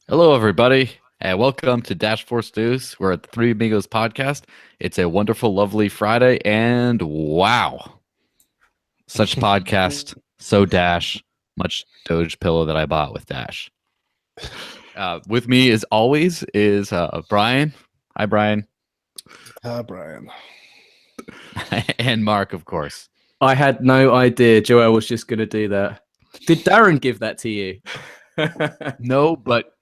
Hello, everybody, and welcome to Dash Force News. We're at the Three Amigos podcast. It's a wonderful, lovely Friday, and wow, such podcast, so Dash, much Doge pillow that I bought with Dash. With me, as always, is Brian. Hi, Brian. Hi, Brian. And Mark, of course. I had no idea Joel was just going to do that. Did Darren give that to you? No, but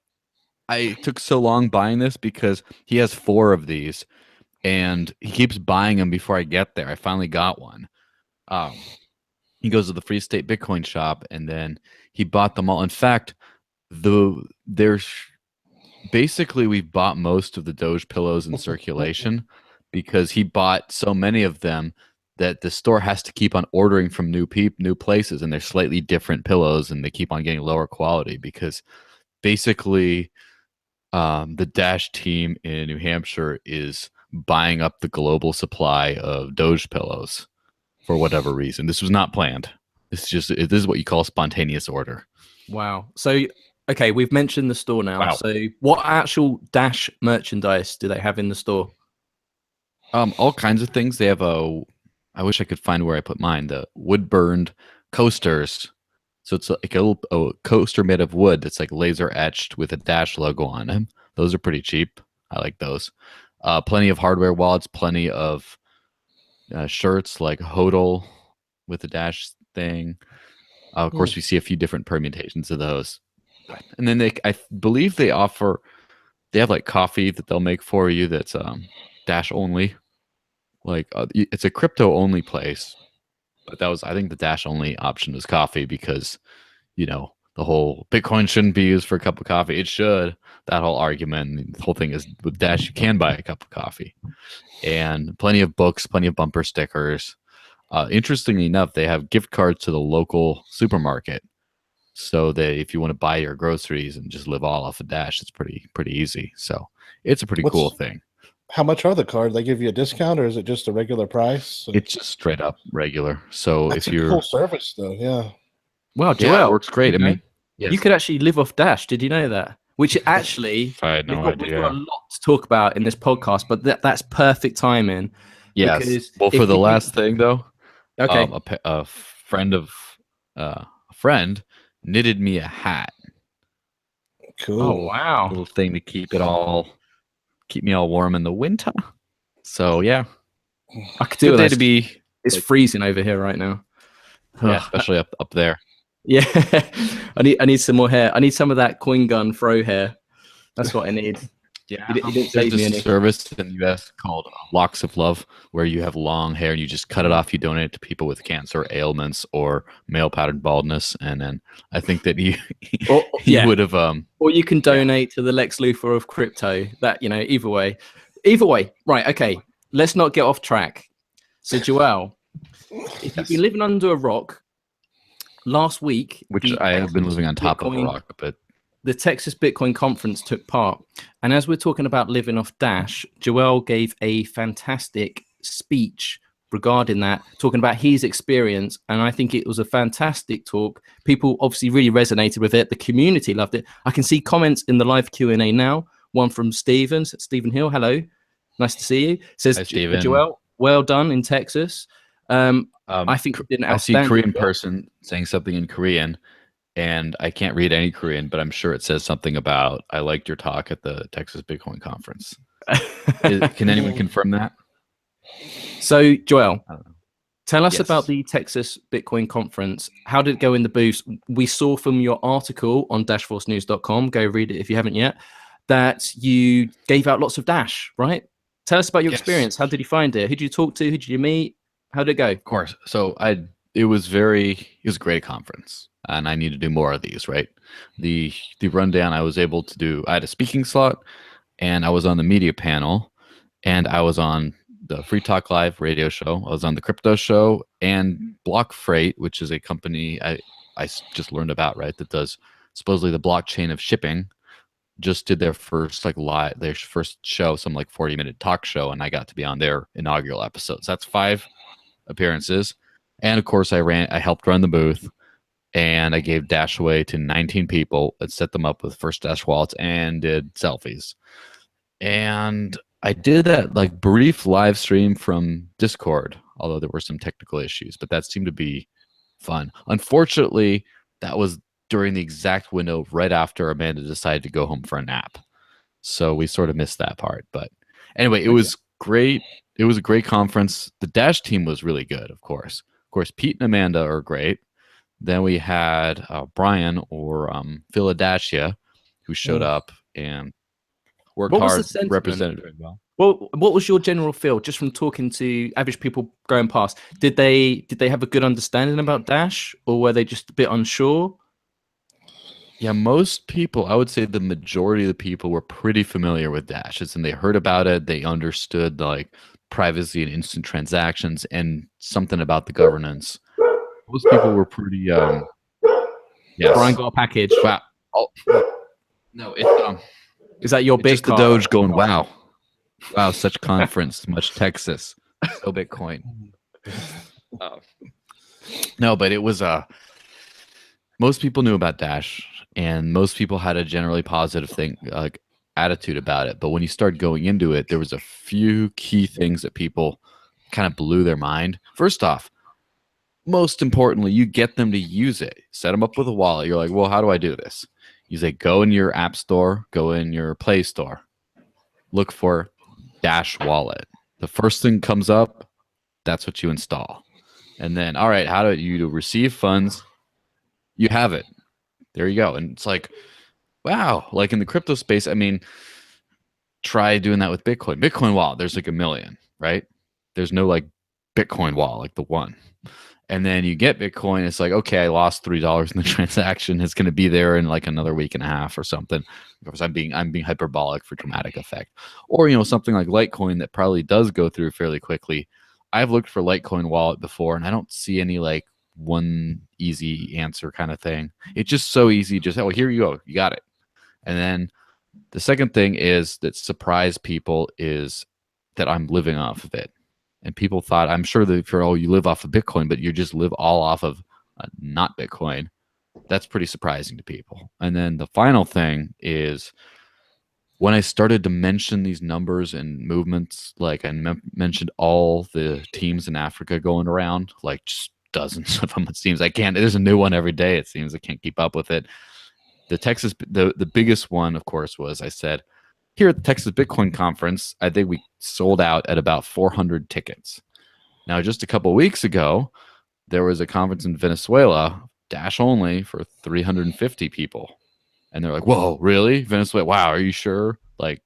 I took so long buying this because he has 4 of these, and he keeps buying them before I get there. I finally got one. He goes to the Free State Bitcoin shop, and then he bought them all. In fact, basically we've bought most of the Doge pillows in circulation because he bought so many of them that the store has to keep on ordering from new places, and they're slightly different pillows, and they keep on getting lower quality because basically the Dash team in New Hampshire is buying up the global supply of Doge pillows for whatever reason. This was not planned. This is what you call spontaneous order. Wow. So, okay, we've mentioned the store now. Wow. So what actual Dash merchandise do they have in the store? All kinds of things. They have I wish I could find where I put mine. The wood burned coasters. So it's like a coaster made of wood that's like laser etched with a Dash logo on them. Those are pretty cheap. I like those. Plenty of hardware wallets, plenty of shirts like HODL with the Dash thing. Of course, we see a few different permutations of those. And then I believe they have like coffee that they'll make for you that's Dash only. Like it's a crypto only place. But I think the Dash only option was coffee because, the whole Bitcoin shouldn't be used for a cup of coffee. It should. That whole argument, the whole thing is with Dash, you can buy a cup of coffee. And plenty of books, plenty of bumper stickers. Interestingly enough, they have gift cards to the local supermarket. So that if you want to buy your groceries and just live all off of Dash, it's pretty easy. So it's a pretty cool thing. How much are the cards? They give you a discount, or is it just a regular price? It's just straight up regular. So That's if you're a cool service, though, yeah. Well, yeah, Joel, it works great. I mean, yes. you could actually live off Dash. Did you know that? Which actually, I had no we've got a lot to talk about in this podcast, but that's perfect timing. Yes. Well, for the last thing though, okay, a friend knitted me a hat. Cool. Oh wow, A little thing to keep me all warm in the winter. So yeah, I could do it. To be. It's freezing over here right now. Yeah, especially up there. Yeah, I need some more hair. I need some of that coin gun throw hair. That's what I need. Yeah, he didn't save me any. Service in the U.S. called Locks of Love, where you have long hair and you just cut it off. You donate it to people with cancer, ailments, or male pattern baldness, and then I think that he would have. Or you can donate to the Lex Luthor of crypto. That either way. Right? Okay, let's not get off track. So Joel, if you've been living under a rock, last week, which I have been living on top of a rock, but the Texas Bitcoin conference took part. And as we're talking about living off Dash, Joel gave a fantastic speech regarding that, talking about his experience. And I think it was a fantastic talk. People obviously really resonated with it. The community loved it. I can see comments in the live Q&A now. One from Stephen Hill. Hello. Nice to see you. Says, hi, Joel, well done in Texas. I think I see a Korean person saying something in Korean, and I can't read any Korean, but I'm sure it says something about I liked your talk at the Texas Bitcoin conference. Can anyone confirm that? So, Joel, tell us about the Texas Bitcoin conference. How did it go in the booths? We saw from your article on dashforcenews.com, go read it if you haven't yet, that you gave out lots of Dash, right? Tell us about your experience. How did you find it? Who did you talk to? Who did you meet? How did it go? Of course. So it was a great conference, and I need to do more of these, right? The rundown I was able to do, I had a speaking slot, and I was on the media panel, and I was on the Free Talk Live radio show. I was on the crypto show, and Block Freight, which is a company I just learned about, right? That does supposedly the blockchain of shipping, just did their first first show, some 40-minute talk show, and I got to be on their inaugural episodes. That's 5 appearances, and of course I helped run the booth, and I gave Dash away to 19 people and set them up with first Dash wallets and did selfies. And I did that like brief live stream from Discord, although there were some technical issues, but that seemed to be fun. Unfortunately, that was during the exact window right after Amanda decided to go home for a nap. So we sort of missed that part. But anyway, it was great. It was a great conference. The Dash team was really good, of course. Of course, Pete and Amanda are great. Then we had Brian or Philadelphia, who showed up and worked What was the hard, sentiment? represented very well. Well, what was your general feel just from talking to average people going past? Did they have a good understanding about Dash, or were they just a bit unsure? Yeah, most people, I would say the majority of the people were pretty familiar with Dash. And they heard about it, they understood like privacy and instant transactions and something about the governance. Most people were pretty yes. Brian got a package. Wow. Oh, no, Is that your it's big just the car? Doge going, wow. Wow, such conference, much Texas. So Bitcoin. No, but it was most people knew about Dash, and most people had a generally positive attitude about it. But when you start going into it, there was a few key things that people kind of blew their mind. First off, most importantly, you get them to use it. Set them up with a wallet. You're like, well, how do I do this? You say, go in your app store, go in your Play Store, look for Dash Wallet. The first thing comes up, that's what you install. And then, all right, how do you receive funds? You have it. There you go. And it's like, wow, like in the crypto space, I mean, try doing that with Bitcoin. Bitcoin wallet, there's like a million, right? There's no like Bitcoin wallet, like the one. And then you get Bitcoin, it's like, okay, I lost $3 in the transaction. It's going to be there in like another week and a half or something. Because I'm being hyperbolic for dramatic effect. Or, something like Litecoin that probably does go through fairly quickly. I've looked for Litecoin wallet before, and I don't see any like one easy answer kind of thing. It's just so easy. Just, oh, here you go. You got it. And then the second thing is that surprised people is that I'm living off of it. And people thought, I'm sure that you live off of Bitcoin, but you just live all off of not Bitcoin. That's pretty surprising to people. And then the final thing is when I started to mention these numbers and movements, like I mentioned all the teams in Africa going around, like just dozens of them. It seems there's a new one every day. It seems I can't keep up with it. The biggest one, of course, was I said, here at the Texas Bitcoin Conference, I think we sold out at about 400 tickets. Now, just a couple of weeks ago, there was a conference in Venezuela, Dash only, for 350 people. And they're like, whoa, really? Venezuela? Wow, are you sure? Like,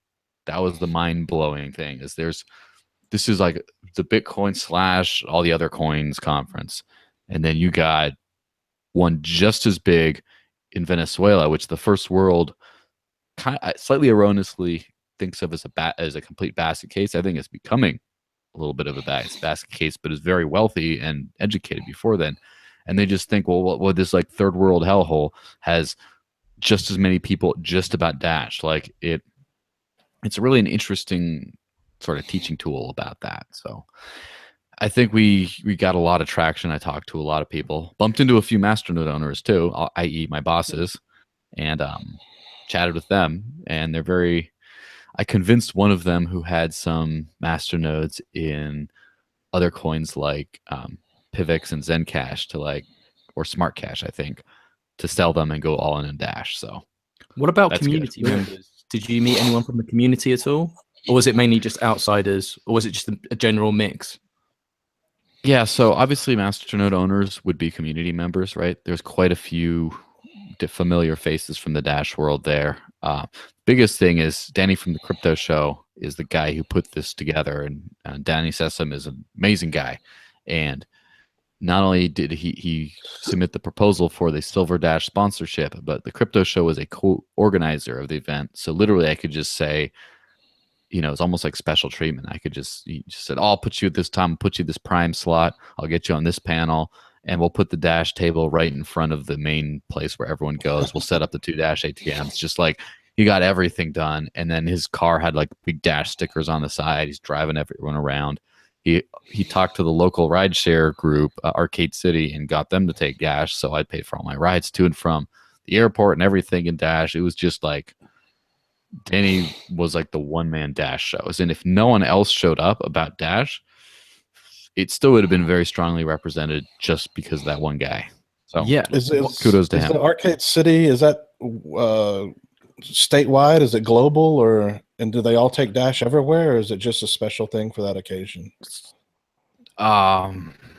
that was the mind-blowing thing. This is like the Bitcoin / all the other coins conference. And then you got one just as big in Venezuela, which the first world slightly erroneously thinks of as a complete basket case. I think it's becoming a little bit of a basket case, but is very wealthy and educated before then. And they just think, well, what this like third world hellhole has just as many people just about Dash. Like it's really an interesting sort of teaching tool about that. So I think we got a lot of traction. I talked to a lot of people, bumped into a few Masternode owners too, i.e. my bosses, and chatted with them, and I convinced one of them who had some masternodes in other coins like Pivx and Zencash or Smart Cash, I think, to sell them and go all in Dash. So what about community members? Did you meet anyone from the community at all? Or was it mainly just outsiders? Or was it just a general mix? Yeah, so obviously Masternode owners would be community members, right? There's quite a few familiar faces from the Dash world there. Biggest thing is Danny from the Crypto Show is the guy who put this together, and Danny Sessom is an amazing guy. And not only did he submit the proposal for the Silver Dash sponsorship, but the Crypto Show was a co-organizer of the event. So literally I could just say, it's almost like special treatment. He just said, oh, I'll put you at this time, put you this prime slot. I'll get you on this panel. And we'll put the Dash table right in front of the main place where everyone goes. We'll set up the 2 Dash ATMs. Just like he got everything done. And then his car had like big Dash stickers on the side. He's driving everyone around. he talked to the local rideshare group, Arcade City, and got them to take Dash. So I paid for all my rides to and from the airport and everything in Dash. It was just like Danny was like the one-man Dash shows, and if no one else showed up about Dash, it still would have been very strongly represented just because of that one guy. So Yeah, kudos to him. The Arcade City, is that statewide? Is it global, and do they all take Dash everywhere, or is it just a special thing for that occasion? Or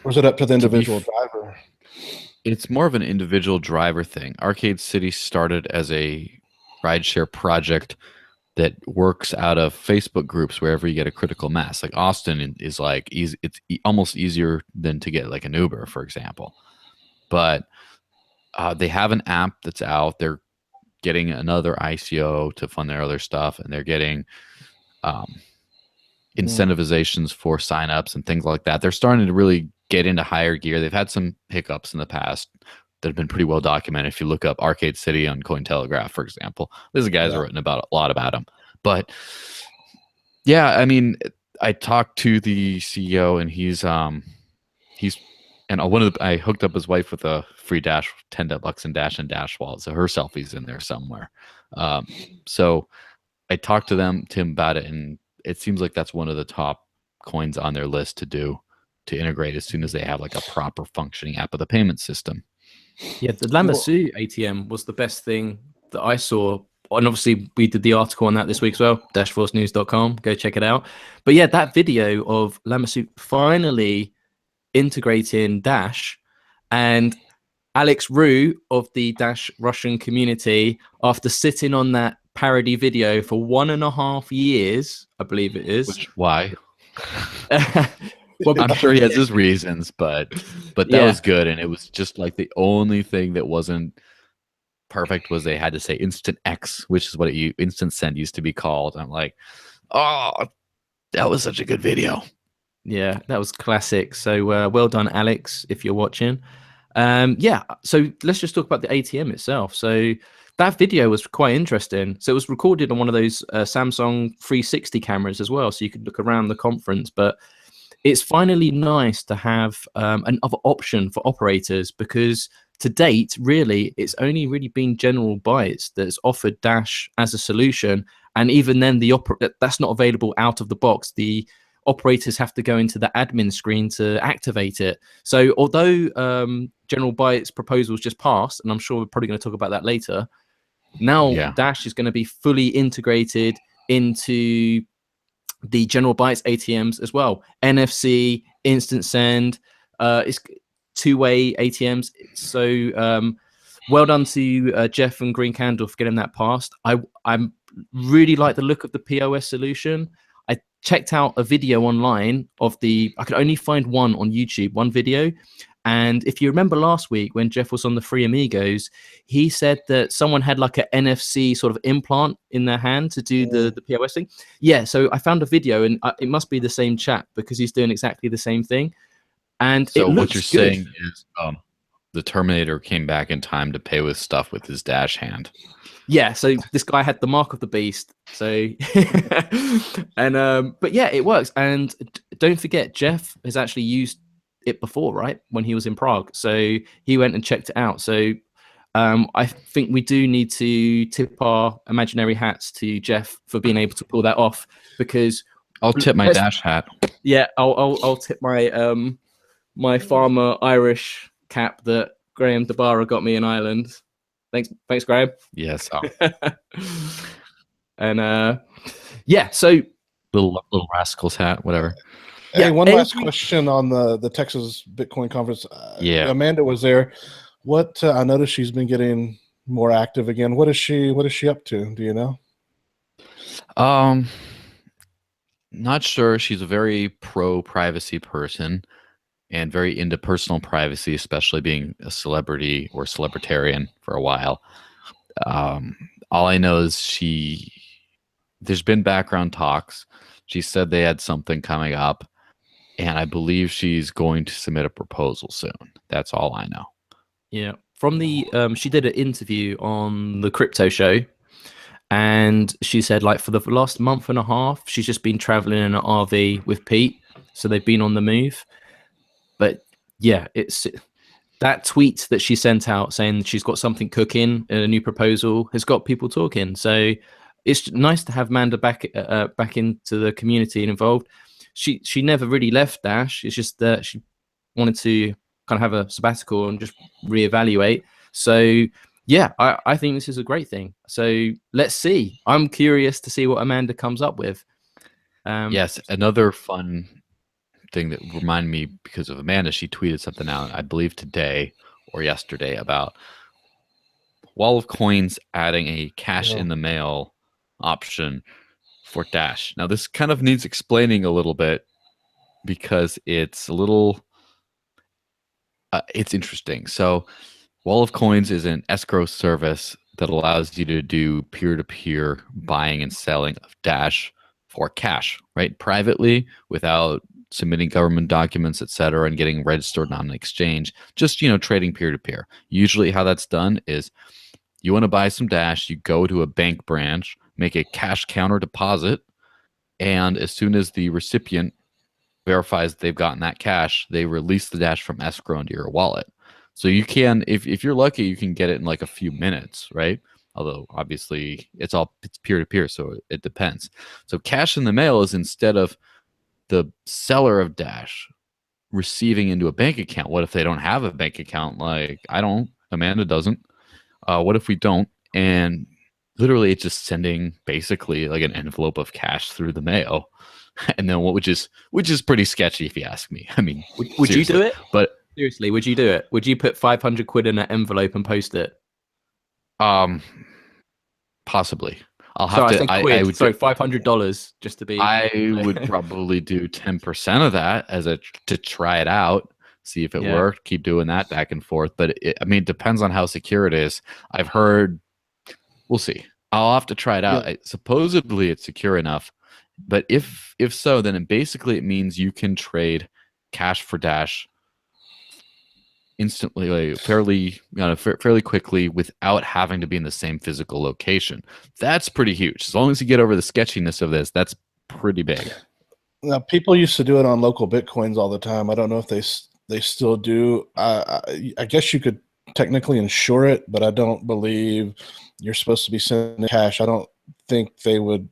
is it up to the individual driver? It's more of an individual driver thing. Arcade City started as a rideshare project that works out of Facebook groups wherever you get a critical mass. Like Austin is like easy. It's almost easier than to get like an Uber, for example. But they have an app that's out. They're getting another ICO to fund their other stuff, and they're getting incentivizations for signups and things like that. They're starting to really get into higher gear. They've had some hiccups in the past that have been pretty well documented. If you look up Arcade City on Cointelegraph, for example, there's a guys written about a lot about them. But yeah, I mean, I talked to the CEO, and I hooked up his wife with a free Dash, $10 in Dash and Dash wallet, so her selfie's in there somewhere. So I talked to him about it, and it seems like that's one of the top coins on their list to integrate as soon as they have like a proper functioning app of the payment system. Yeah, the Lamassu ATM was the best thing that I saw. And obviously, we did the article on that this week as well, dashforcenews.com. Go check it out. But yeah, that video of Lamassu finally integrating Dash, and Alex Rue of the Dash Russian community, after sitting on that parody video for 1.5 years, I believe it is. Why? Well, I'm sure he has his reasons, but that was good. And it was just like the only thing that wasn't perfect was they had to say Instant X, which is what Instant Send used to be called. I'm like, oh, that was such a good video. Yeah, that was classic. So well done, Alex, if you're watching. Yeah, so let's just talk about the ATM itself. So that video was quite interesting. So it was recorded on one of those Samsung 360 cameras as well, so you could look around the conference. But it's finally nice to have another option for operators, because to date, really, it's only really been General Bytes that's offered Dash as a solution. And even then, that's not available out of the box. The operators have to go into the admin screen to activate it. So although General Bytes' proposals just passed, and I'm sure we're probably going to talk about that later, now Dash is going to be fully integrated into the General Bytes ATMs as well. NFC, Instant Send, it's two-way ATMs. So well done to Jeff and Green Candle for getting that passed. I really like the look of the POS solution. I checked out a video online of I could only find one on YouTube, one video. And if you remember last week when Jeff was on the Free Amigos, he said that someone had like an NFC sort of implant in their hand to do the POS thing. Yeah, so I found a video, and it must be the same chap, because he's doing exactly the same thing. And so what you're saying is the Terminator came back in time to pay with stuff with his Dash hand. Yeah, so this guy had the mark of the beast. So, and but yeah, it works. And don't forget, Jeff has actually used it before, right? When he was in Prague, so he went and checked it out. So, I think we do need to tip our imaginary hats to Jeff for being able to pull that off. Because I'll tip my Dash hat. Yeah, I'll tip my my farmer Irish cap that Graham DeBarra got me in Ireland. Thanks, Graham. Yes. And yeah, so little rascal's hat, whatever. Hey, one last question on the Texas Bitcoin conference. Amanda was there. What I noticed she's been getting more active again. What is she up to? Do you know? Not sure. She's a very pro privacy person and very into personal privacy, especially being a celebrity or celebritarian for a while. All I know is there's been background talks. She said they had something coming up, and I believe she's going to submit a proposal soon. That's all I know. Yeah. From the she did an interview on the Crypto Show, and she said, like, for the last month and a half, she's just been traveling in an RV with Pete, so they've been on the move. But yeah, it's that tweet that she sent out saying she's got something cooking, a new proposal, has got people talking. So it's nice to have Amanda back into the community and involved. She never really left Dash. It's just that she wanted to kind of have a sabbatical and just reevaluate. So yeah, I think this is a great thing. So let's see. I'm curious to see what Amanda comes up with. Yes, another fun thing that reminded me because of Amanda, she tweeted something out, I believe today or yesterday, about Wall of Coins adding a cash in the mail option for Dash. Now this kind of needs explaining a little bit because it's a little it's interesting. So Wall of Coins is an escrow service that allows you to do peer-to-peer buying and selling of Dash for cash, right? Privately, without submitting government documents, etc., and getting registered on an exchange. Just, trading peer-to-peer. Usually how that's done is you want to buy some Dash, you go to a bank branch, make a cash counter deposit, and as soon as the recipient verifies they've gotten that cash, they release the Dash from escrow into your wallet. So you can, if you're lucky, you can get it in like a few minutes, right? Although obviously it's peer-to-peer, so it depends. So cash in the mail is instead of the seller of Dash receiving into a bank account. What if they don't have a bank account? Like I don't, Amanda doesn't. What if we don't? And literally it's just sending basically like an envelope of cash through the mail. And then which is pretty sketchy if you ask me. I mean, would you do it? But seriously, would you do it? Would you put 500 quid in an envelope and post it? Possibly. I'll have to. I would. Sorry, $500 just to be. I would probably do 10% of that to try it out, see if it worked. Keep doing that back and forth. But it depends on how secure it is. I've heard. We'll see. I'll have to try it out. Supposedly, it's secure enough. But if so, then it means you can trade cash for Dash instantly, like fairly quickly, without having to be in the same physical location. That's pretty huge. As long as you get over the sketchiness of this, that's pretty big. Now, people used to do it on local Bitcoins all the time. I don't know if they still do. I guess you could technically insure it, but I don't believe you're supposed to be sending cash. I don't think they would.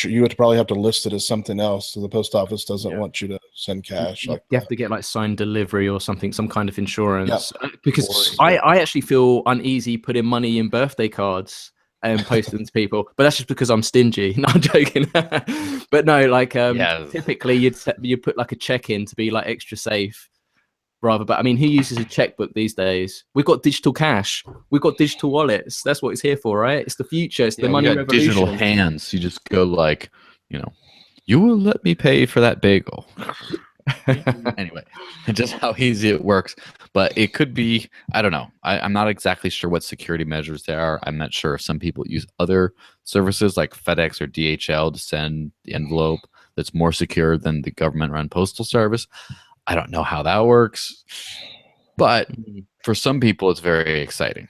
You would probably have to list it as something else, so the post office doesn't want you to send cash. You have to get like signed delivery or something, some kind of insurance. Because I actually feel uneasy putting money in birthday cards and posting to people, but that's just because I'm stingy. No, I'm joking. But no, like typically you'd put like a check in to be like extra safe. But I mean, who uses a checkbook these days? We've got digital cash. We've got digital wallets. That's what it's here for, right? It's the future. It's the money revolution. Digital hands. You just go like, you will let me pay for that bagel. Anyway, just how easy it works. But it could be, I don't know. I'm not exactly sure what security measures there are. I'm not sure if some people use other services like FedEx or DHL to send the envelope that's more secure than the government-run postal service. I don't know how that works, but for some people, it's very exciting.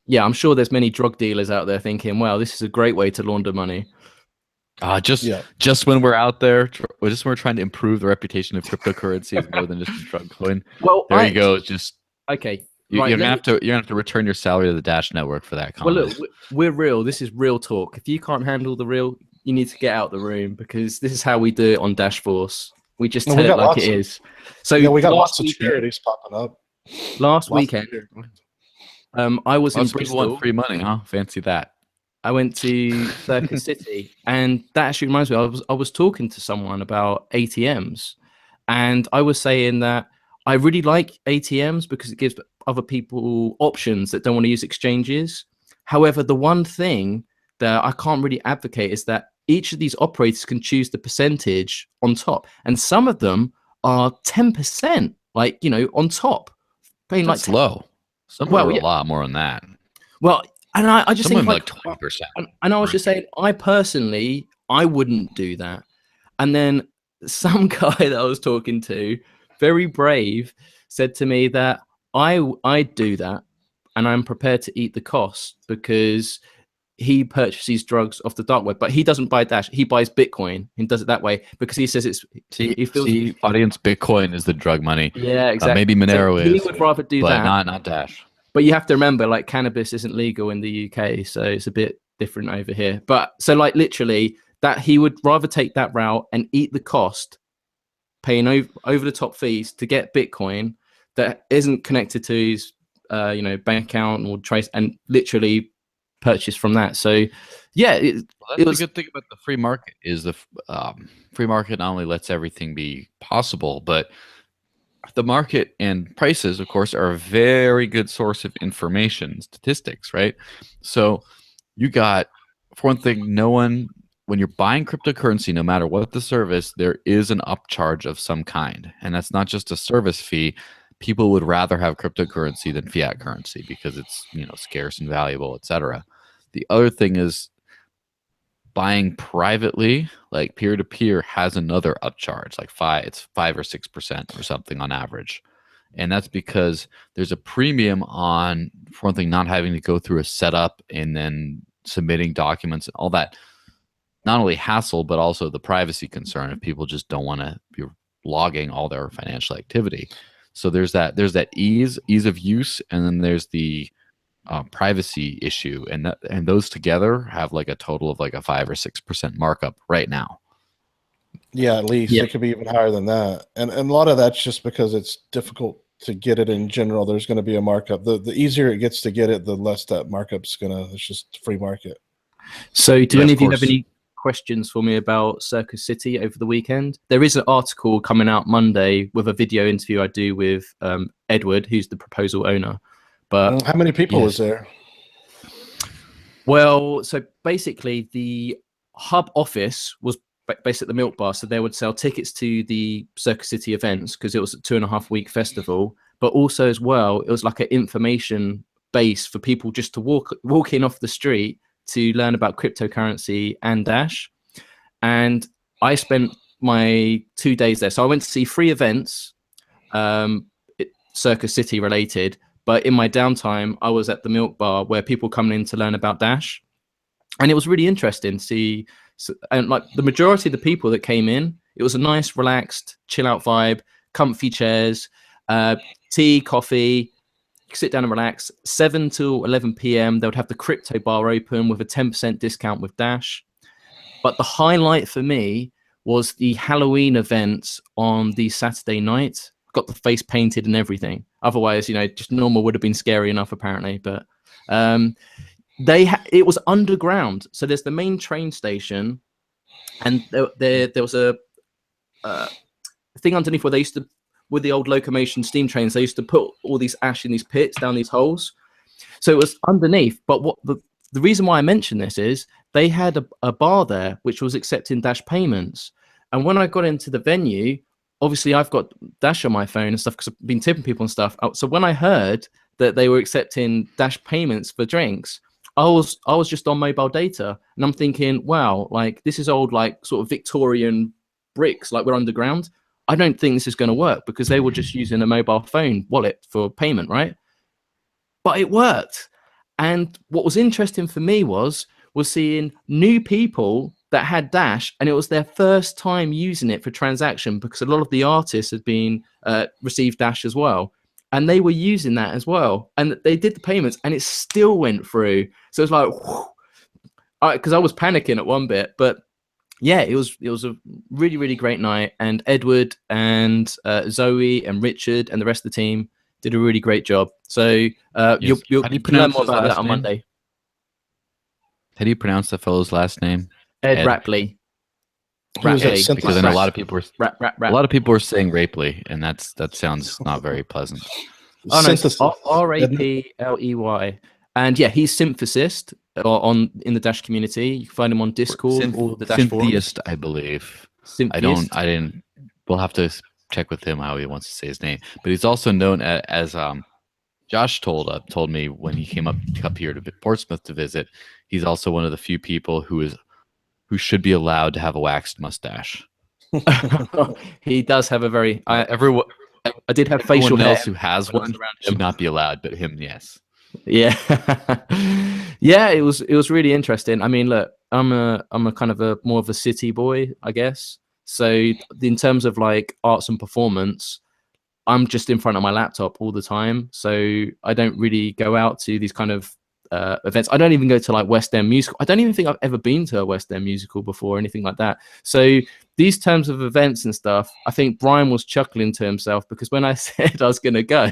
Yeah, I'm sure there's many drug dealers out there thinking, "Wow, this is a great way to launder money." Just when we're out there, when we're trying to improve the reputation of cryptocurrency as more than just a drug coin. Well, there you go. Just okay. You're gonna have to return your salary to the Dash Network for that comment. Well, look, we're real. This is real talk. If you can't handle the real, you need to get out the room, because this is how we do it on Dash Force. We just tell it like it is. So we got lots of charities popping up. Last weekend, I was in Bristol. People want free money, huh? Fancy that. I went to Circus City, and that actually reminds me. I was talking to someone about ATMs, and I was saying that I really like ATMs because it gives other people options that don't want to use exchanges. However, the one thing that I can't really advocate is that each of these operators can choose the percentage on top, and some of them are 10%, like, on top. Paying That's like low. Some are a lot more than that. Well, and I just think like 20%. And I was just saying, I personally wouldn't do that. And then some guy that I was talking to, very brave, said to me that I'd do that, and I'm prepared to eat the cost, because he purchases drugs off the dark web, but he doesn't buy Dash. He buys Bitcoin and does it that way because he says it's. He feels audience, Bitcoin is the drug money. Yeah, exactly. Maybe Monero so he is. would rather do but that. not Dash. But you have to remember, like, cannabis isn't legal in the UK, so it's a bit different over here. But so, like, literally, that he would rather take that route and eat the cost, paying over the top fees to get Bitcoin that isn't connected to his, bank account or trace, and literally purchase from that. So, yeah, that's the good thing about the free market is the free market not only lets everything be possible, but the market and prices, of course, are a very good source of information, statistics, right? So you got, for one thing, when you're buying cryptocurrency, no matter what the service, there is an upcharge of some kind. And that's not just a service fee. People would rather have cryptocurrency than fiat currency because it's, scarce and valuable, etc. The other thing is buying privately, like peer-to-peer, has another upcharge, like 5 or 6% or something on average. And that's because there's a premium on, for one thing, not having to go through a setup and then submitting documents and all that. Not only hassle, but also the privacy concern if people just don't want to be logging all their financial activity. So there's that ease of use, and then there's the privacy issue, and those together have like a total of like a 5 or 6% markup right now. Yeah, at least it could be even higher than that, and a lot of that's just because it's difficult to get it in general. There's going to be a markup. The easier it gets to get it, the less that markup's gonna. It's just free market. So, do any of you have any questions for me about Circus City over the weekend? There is an article coming out Monday with a video interview I do with Edward, who's the proposal owner. But how many people was there? Well, so basically the hub office was based at the Milk Bar, so they would sell tickets to the Circus City events because it was a 2.5-week festival, but also as well it was like an information base for people just to walk in off the street to learn about cryptocurrency and Dash. And I spent my 2 days there, so I went to see 3 events, Circus City related. But in my downtime, I was at the Milk Bar where people come in to learn about Dash. And it was really interesting to see. And like the majority of the people that came in, it was a nice, relaxed, chill out vibe, comfy chairs, tea, coffee, sit down and relax. 7 till 11 p.m. They would have the crypto bar open with a 10% discount with Dash. But the highlight for me was the Halloween events on the Saturday night. Got the face painted and everything. Otherwise, just normal would have been scary enough, apparently. But it was underground. So there's the main train station, and there was a thing underneath where they used to, with the old locomotion steam trains, they used to put all these ash in these pits down these holes. So it was underneath. But what the reason why I mention this is they had a bar there which was accepting Dash payments. And when I got into the venue, obviously I've got Dash on my phone and stuff because I've been tipping people and stuff. So when I heard that they were accepting Dash payments for drinks, I was just on mobile data, and I'm thinking, wow, like this is old, like sort of Victorian bricks, like we're underground. I don't think this is going to work because they were just using a mobile phone wallet for payment, right? But it worked. And what was interesting for me was seeing new people that had Dash, and it was their first time using it for transaction because a lot of the artists had been received Dash as well, and they were using that as well, and they did the payments, and it still went through. So it's like, because I was panicking at one bit, but yeah, it was a really, really great night, and Edward and Zoe and Richard and the rest of the team did a really great job. So you'll learn more about that on Monday. How do you pronounce the fellow's last name? Ed Rapley. Because I know a lot of people were saying Rapley, and that sounds not very pleasant. Oh no, Rapley. And yeah, he's synthesist in the Dash community. You can find him on Discord or the Dash forums. I believe. Syntheist. I didn't. We'll have to check with him how he wants to say his name. But he's also known as Josh told me when he came up here to Portsmouth to visit. He's also one of the few people who should be allowed to have a waxed mustache. He does have a very. I did have facial hair. Everyone else who has one should not be allowed, but him, yes. Yeah. Yeah, it was really interesting. I mean, look, I'm a kind of a more of a city boy, I guess. So in terms of like arts and performance, I'm just in front of my laptop all the time. So I don't really go out to these kind of events. I don't even go to like West End musical. I don't even think I've ever been to a West End musical before or anything like that. So these terms of events and stuff, I think Brian was chuckling to himself because when I said I was going to go,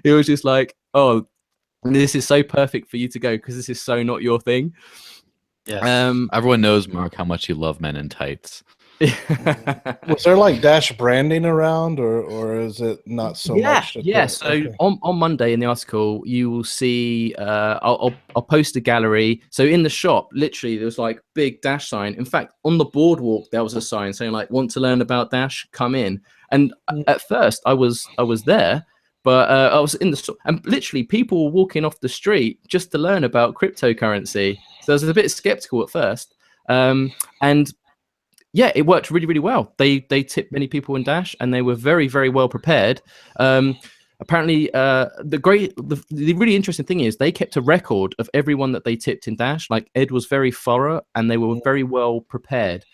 he was just like, oh, this is so perfect for you to go because this is so not your thing. Yes. Everyone knows, Mark, how much you love men in tights. Was there like Dash branding around, or is it not so much? Yeah. So okay. on Monday in the article, you will see. I'll post a gallery. So in the shop, literally, there was like big Dash sign. In fact, on the boardwalk, there was a sign saying like, "Want to learn about Dash? Come in." And at first, I was there, but I was in the store, and literally, people were walking off the street just to learn about cryptocurrency. So I was a bit skeptical at first, and yeah, it worked really, really well. They tipped many people in Dash, and they were very, very well prepared. Apparently, the really interesting thing is they kept a record of everyone that they tipped in Dash. Like Ed was very thorough, and they were very well prepared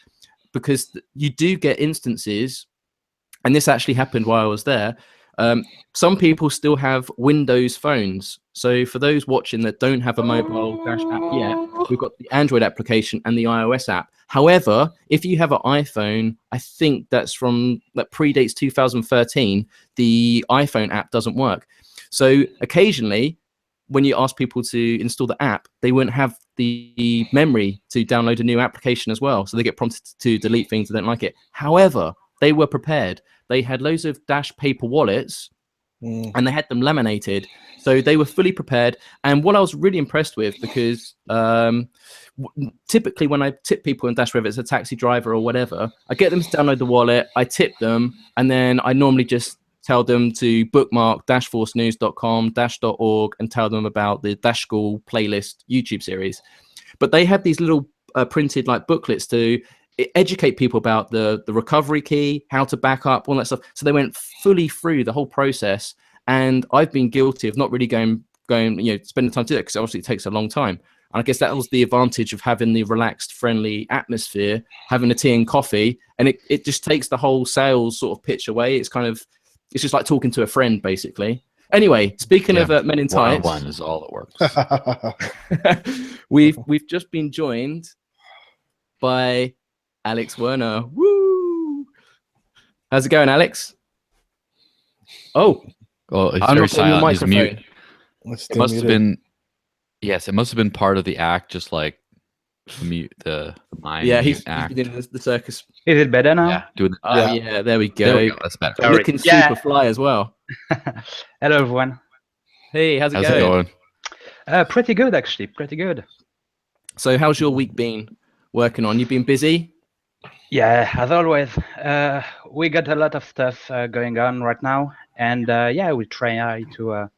because you do get instances, and this actually happened while I was there. Some people still have Windows phones. So for those watching that don't have a mobile Dash app yet, we've got the Android application and the iOS app. However, if you have an iPhone, I think that predates 2013, the iPhone app doesn't work. So occasionally, when you ask people to install the app, they wouldn't have the memory to download a new application as well. So they get prompted to delete things they don't like it. However, they were prepared. They had loads of Dash paper wallets and they had them laminated. So they were fully prepared. And what I was really impressed with, because typically when I tip people in Dash, whether it's a taxi driver or whatever, I get them to download the wallet, I tip them, and then I normally just tell them to bookmark dashforcenews.com, dash.org, and tell them about the Dash School playlist YouTube series. But they had these little printed like booklets to educate people about the recovery key, how to back up, all that stuff. So they went fully through the whole process. And I've been guilty of not really going, spending time to do that because obviously it takes a long time. And I guess that was the advantage of having the relaxed, friendly atmosphere, having a tea and coffee, and it just takes the whole sales sort of pitch away. It's just like talking to a friend, basically. Anyway, speaking of men in tights, one is all it works. we've just been joined by Alex Werner. Woo! How's it going, Alex? Oh, he's very silent. He's mute. It must have been. Yes, it must have been part of the act, just like the mind. Yeah, he's act. doing the circus. Is it better now? Yeah, doing yeah, there we go. There we go. That's better. Sorry. Looking super fly as well. Hello, everyone. Hey, how's it going? Pretty good, actually. Pretty good. So, how's your week been working on? You've been busy? Yeah, as always. We got a lot of stuff going on right now, and we try to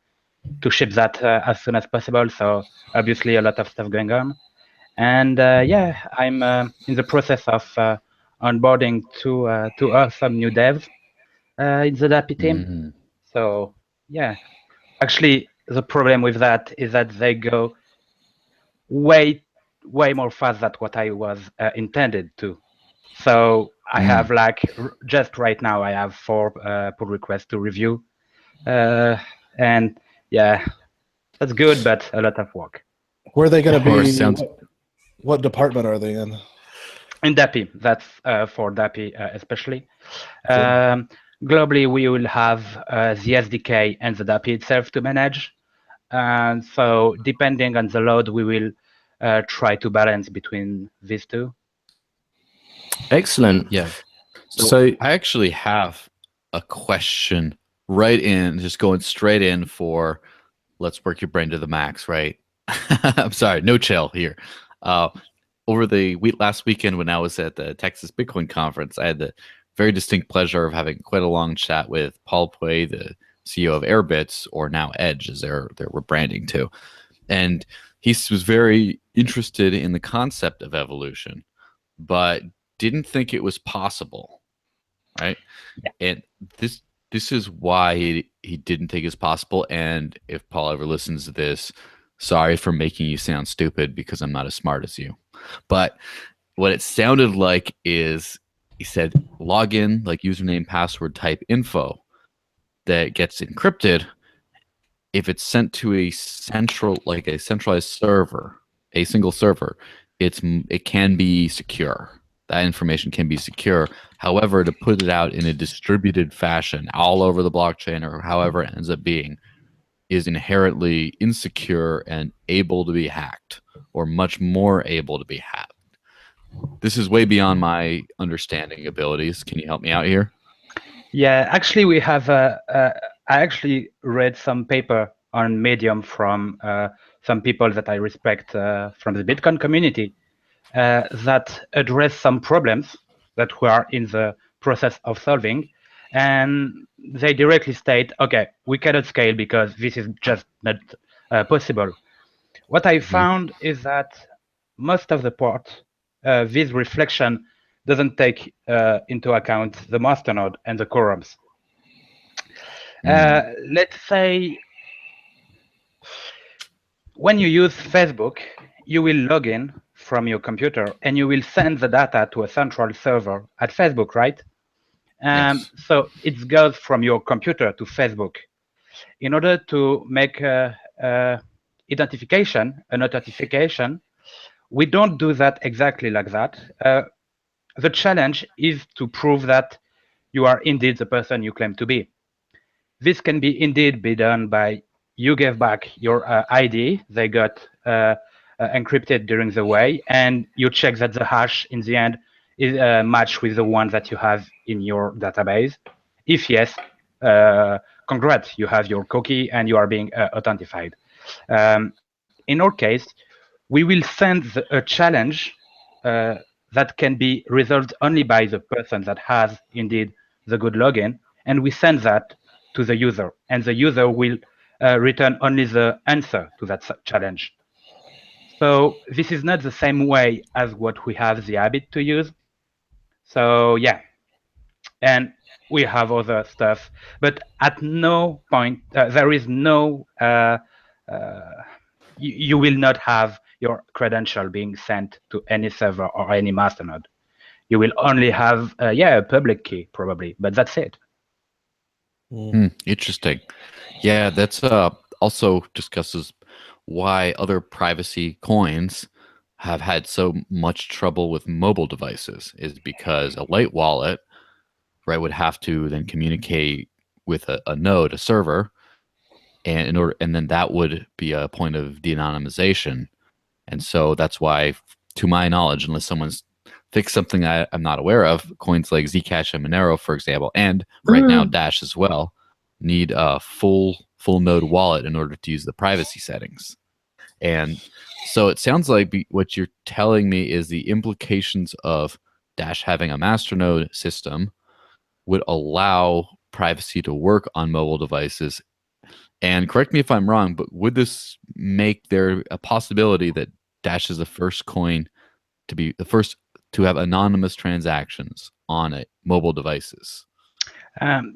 ship that as soon as possible. So obviously a lot of stuff going on, and I'm in the process of onboarding two awesome new devs in the DAPI team. So yeah, actually the problem with that is that they go way more fast than what I was intended to. So I have just right now I have 4 pull requests to review, and yeah, that's good, but a lot of work. Where are they going to be? What department are they in? In DAPI, that's for DAPI especially. Globally, we will have the SDK and the DAPI itself to manage. And so depending on the load, we will try to balance between these two. Excellent. Yeah. So I actually have a question just going straight in for let's work your brain to the max, right? I'm sorry, no chill here. Over the last weekend when I was at the Texas Bitcoin conference, I had the very distinct pleasure of having quite a long chat with Paul Puey, the CEO of Airbits, or now Edge, as they're rebranding to. And he was very interested in the concept of evolution, but didn't think it was possible, right? Yeah. And this is why he didn't think it's possible. And if Paul ever listens to this, sorry for making you sound stupid because I'm not as smart as you. But what it sounded like is he said login, like username, password type info that gets encrypted. If it's sent to a centralized server, a single server, it can be secure. That information can be secure. However, to put it out in a distributed fashion all over the blockchain or however it ends up being is inherently insecure and able to be hacked, or much more able to be hacked. This is way beyond my understanding abilities. Can you help me out here? Yeah, actually, we have. I actually read some paper on Medium from some people that I respect from the Bitcoin community that address some problems that we are in the process of solving, and they directly state, "Okay, we cannot scale because this is just not possible." What I found is that most of the part, this reflection doesn't take into account the masternode and the quorums. Let's say when you use Facebook, you will log in from your computer and you will send the data to a central server at Facebook, right? Yes. So it goes from your computer to Facebook. In order to make identification, an authentication, we don't do that exactly like that. The challenge is to prove that you are indeed the person you claim to be. This can be indeed be done by you give back your ID they got encrypted during the way, and you check that the hash in the end is matched with the one that you have in your database. If yes, congrats, you have your cookie and you are being authenticated. In our case, we will send a challenge that can be resolved only by the person that has indeed the good login, and we send that to the user, and the user will return only the answer to that challenge. So this is not the same way as what we have the habit to use. So yeah, and we have other stuff, but at no point there is no you will not have your credential being sent to any server or any masternode. You will only have a public key probably, but that's it. Interesting. Yeah, that's also discusses why other privacy coins have had so much trouble with mobile devices is because a light wallet, right, would have to then communicate with a node, a server, and then that would be a point of de-anonymization. And so that's why, to my knowledge, unless someone's fixed something I'm not aware of, coins like Zcash and Monero, for example, and right now Dash as well, need a full node wallet in order to use the privacy settings. And so it sounds like what you're telling me is the implications of Dash having a masternode system would allow privacy to work on mobile devices. And correct me if I'm wrong, but would this make there a possibility that Dash is the first coin to be the first to have anonymous transactions on it, mobile devices?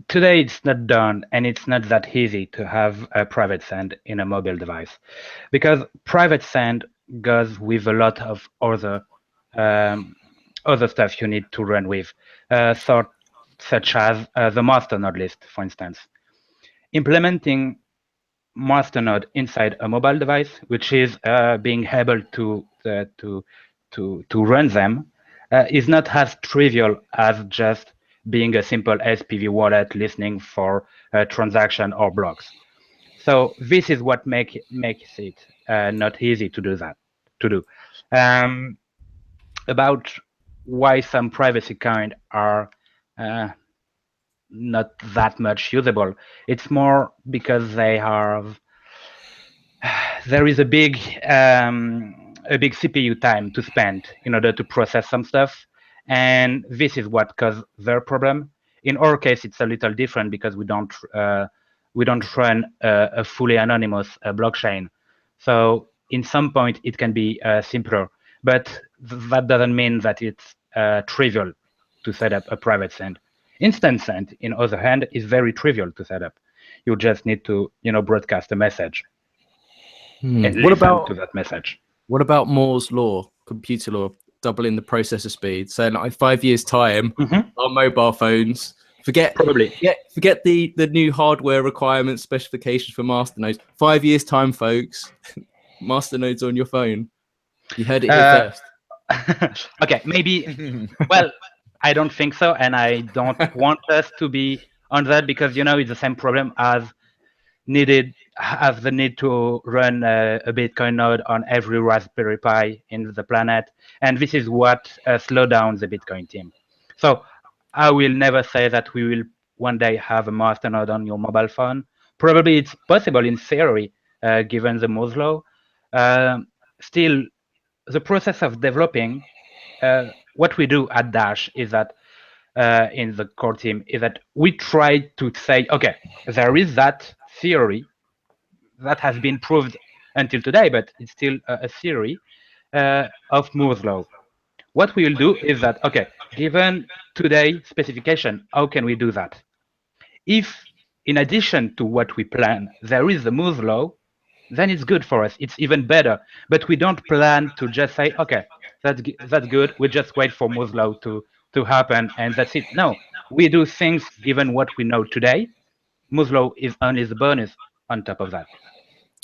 Today it's not done, and it's not that easy to have a private send in a mobile device, because private send goes with a lot of other stuff you need to run with, such as the masternode list, for instance. Implementing masternode inside a mobile device, which is being able to run them, is not as trivial as just being a simple SPV wallet listening for transaction or blocks. So this is what makes it not easy to do that. About why some privacy kind are not that much usable. It's more because there is a big CPU time to spend in order to process some stuff, and this is what caused their problem. In our case, it's a little different because we don't run a fully anonymous blockchain. So in some point it can be simpler, but that doesn't mean that it's trivial to set up a private send. Instance send, in other hand, is very trivial to set up. You just need to, broadcast a message and What listen about to that message. what about Moore's law, computer law, doubling the processor speed? So in like 5 years' time, our mobile phones Probably. forget the new hardware requirements, specifications for masternodes. 5 years' time, folks, masternodes on your phone. You heard it here first. Okay, maybe. Well, I don't think so, and I don't want us to be on that because it's the same problem as the need to run a Bitcoin node on every Raspberry Pi in the planet, and this is what slows down the Bitcoin team. So I will never say that we will one day have a masternode on your mobile phone. Probably it's possible in theory, given the Moore's law. Still, the process of developing, what we do at Dash is that in the core team is that we try to say, okay, there is that theory that has been proved until today, but it's still a theory of Moore's law. What we will do is that, okay, given today's specification, how can we do that? If, in addition to what we plan, there is the Moore's law, then it's good for us. It's even better. But we don't plan to just say, okay, that's good. We just wait for Moore's law to happen, and that's it. No, we do things given what we know today. Moore's law is only the bonus on top of that.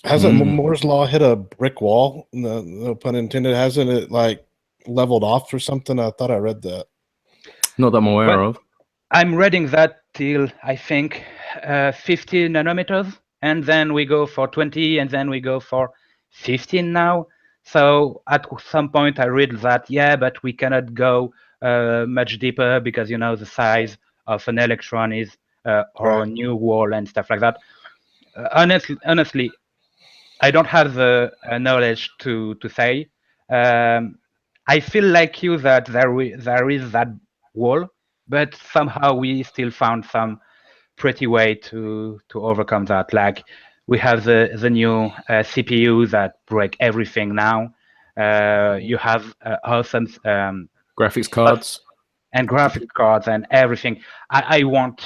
Hasn't Moore's law hit a brick wall? No pun intended. Hasn't it like leveled off or something? I thought I read that. Not that I'm aware of. I'm reading that till I think 50 nanometers, and then we go for 20, and then we go for 15 now. So at some point I read that, yeah, but we cannot go much deeper because the size of an electron is or a new wall and stuff like that. Honestly, I don't have the knowledge to say. I feel like you that there is that wall, but somehow we still found some pretty way to overcome that. Like we have the new CPU that break everything now. You have awesome graphics cards and graphics cards and everything. I want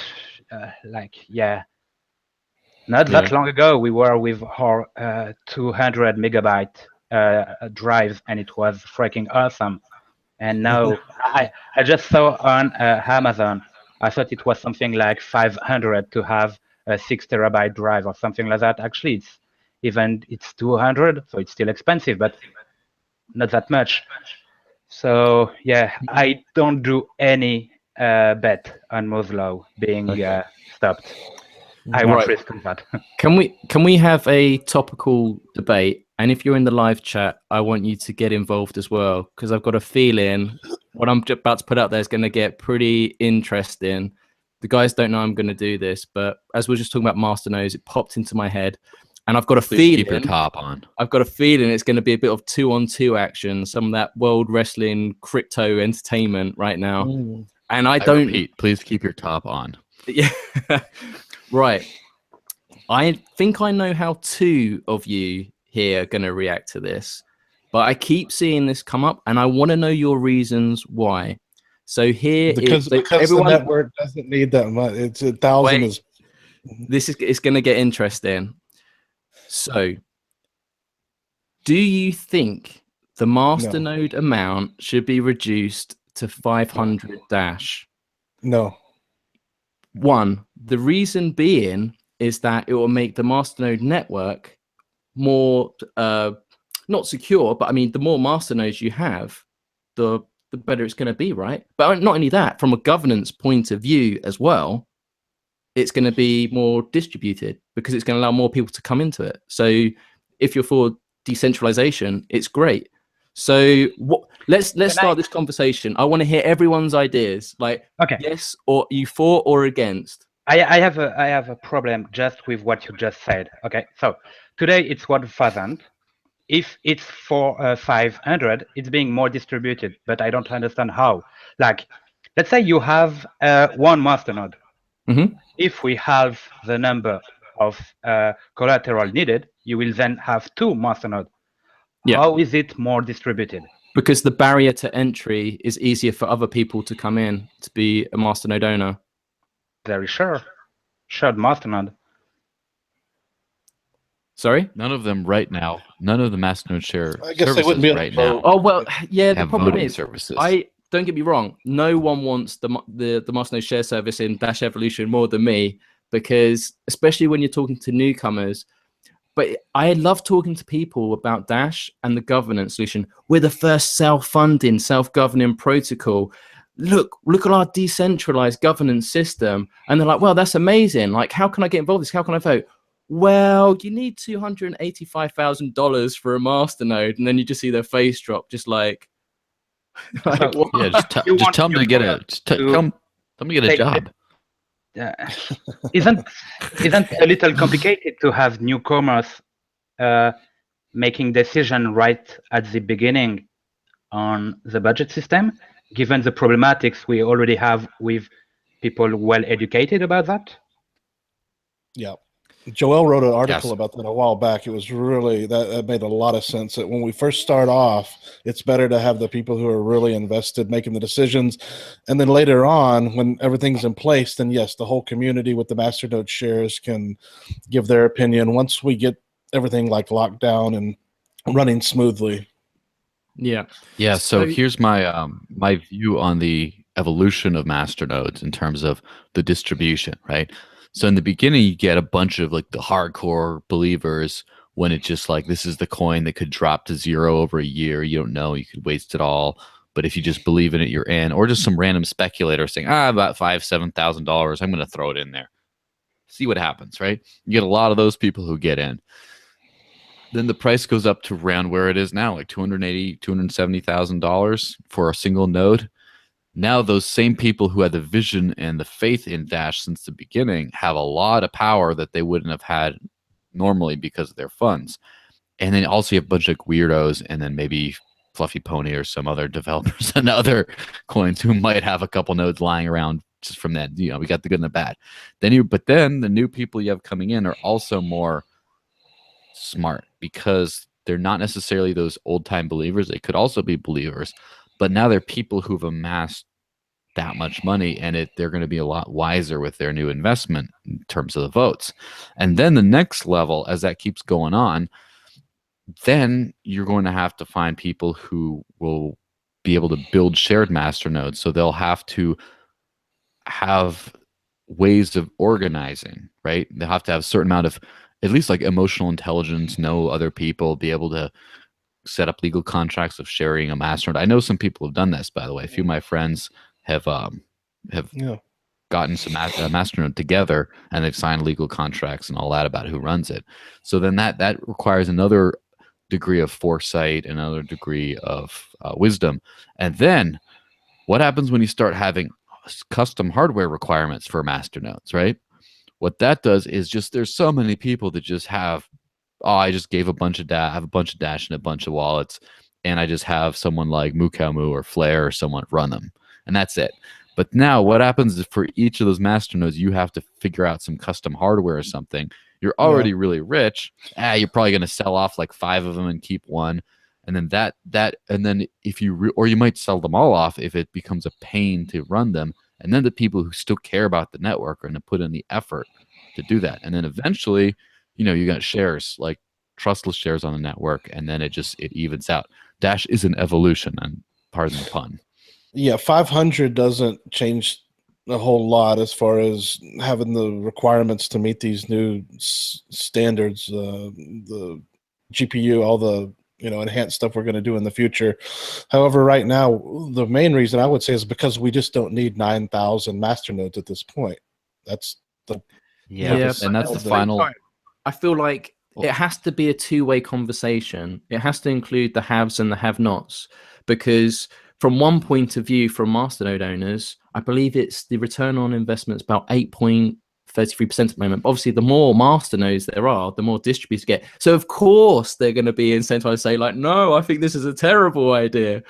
not that long ago we were with our 200 megabyte drives, and it was freaking awesome. And now I just saw on Amazon, I thought it was something like 500 to have a 6 terabyte drive or something like that. Actually, it's 200, so it's still expensive, but not that much. So yeah, I don't do any bet on Moore's law being stopped. I won't risk that. Can we have a topical debate? And if you're in the live chat, I want you to get involved as well, because I've got a feeling what I'm about to put out there is going to get pretty interesting. The guys don't know I'm going to do this, but as we're just talking about masternodes, it popped into my head, and I've got a feeling. Keep your top on. I've got a feeling it's going to be a bit of 2-on-2 action, some of that World Wrestling crypto entertainment right now. And I don't. Repeat, please keep your top on. Yeah. Right. I think I know how two of you here are going to react to this, but I keep seeing this come up, and I want to know your reasons why. So here because everyone, the network doesn't need that much. It's 1,000. It's going to get interesting. So, do you think the masternode amount should be reduced to 500 Dash? No. One, the reason being is that it will make the masternode network more not secure, but I mean, the more masternodes you have, the better it's going to be, right? But not only that, from a governance point of view as well, it's going to be more distributed because it's going to allow more people to come into it. So if you're for decentralization, it's great. So let's start this conversation. I want to hear everyone's ideas. Like, yes, or you for or against? I have a problem just with what you just said. Okay, so today it's 1,000. If it's for 500, it's being more distributed, but I don't understand how. Like, let's say you have one masternode. If we have the number of collateral needed, you will then have two masternodes. Yeah. How is it more distributed? Because the barrier to entry is easier for other people to come in to be a masternode owner. very shared masternode. Sorry. None of them right now. None of the masternode share I guess they wouldn't services be able right to now vote. Oh well, yeah. The have problem voting is, services. I don't get me wrong. No one wants the masternode share service in Dash Evolution more than me, because especially when you're talking to newcomers. But I love talking to people about Dash and the governance solution. We're the first self-funding, self-governing protocol. Look at our decentralized governance system. And they're like, well, that's amazing. Like, how can I get involved in this? How can I vote? Well, you need $285,000 for a masternode. And then you just see their face drop, just like So what? Yeah, You just want tell them to get a newcomers tell to them to get a take job. isn't a little complicated to have newcomers making decision right at the beginning on the budget system, given the problematics we already have with people well educated about that? Yeah. Joel wrote an article Yes. about that a while back. It was really that made a lot of sense. That when we first start off, it's better to have the people who are really invested making the decisions, and then later on, when everything's in place, then yes, the whole community with the masternode shares can give their opinion once we get everything like locked down and running smoothly. Yeah. Yeah, so So- here's my my view on the evolution of masternodes in terms of the distribution, right? So in the beginning, you get a bunch of like the hardcore believers when it's just like this is the coin that could drop to zero over a year. You don't know, you could waste it all. But if you just believe in it, you're in. Or just some random speculator saying, about $5,000-$7,000, I'm going to throw it in there. See what happens, right? You get a lot of those people who get in. Then the price goes up to around where it is now, like $280,000, $270,000 for a single node. Now those same people who had the vision and the faith in Dash since the beginning have a lot of power that they wouldn't have had normally because of their funds. And then also you have a bunch of weirdos and then maybe Fluffy Pony or some other developers and other coins who might have a couple nodes lying around just from that. You know, we got the good and the bad. But then the new people you have coming in are also more smart because they're not necessarily those old-time believers. They could also be believers, but now they're people who've amassed that much money, and they're going to be a lot wiser with their new investment in terms of the votes. And then the next level, as that keeps going on, then you're going to have to find people who will be able to build shared master nodes. So they'll have to have ways of organizing, right? They'll have to have a certain amount of at least like emotional intelligence, know other people, be able to set up legal contracts of sharing a masternode. I know some people have done this, by the way. A few of my friends have gotten some masternode together, and they've signed legal contracts and all that about who runs it. So then that requires another degree of foresight, another degree of wisdom. And then what happens when you start having custom hardware requirements for masternodes, right? What that does is just there's so many people that just have, I just gave a bunch of have a bunch of Dash and a bunch of wallets, and I just have someone like Mukamu or Flare or someone run them, and that's it. But now what happens is for each of those masternodes, you have to figure out some custom hardware or something. You're already really rich. You're probably going to sell off like 5 of them and keep one. And then and then if you, or you might sell them all off if it becomes a pain to run them. And then the people who still care about the network are going to put in the effort to do that. And then eventually, you got shares, like trustless shares on the network, and then it evens out. Dash is an evolution, and pardon the pun. Yeah, 500 doesn't change a whole lot as far as having the requirements to meet these new standards, the GPU, all the enhanced stuff we're going to do in the future. However, right now, the main reason I would say is because we just don't need 9,000 masternodes at this point. That's the and that's the final. I feel like it has to be a two-way conversation. It has to include the haves and the have-nots, because from one point of view, from masternode owners, I believe it's the return on investment is about 8.33% at the moment. But obviously, the more masternodes there are, the more distributors get. So of course, they're going to be incentivized to say like, no, I think this is a terrible idea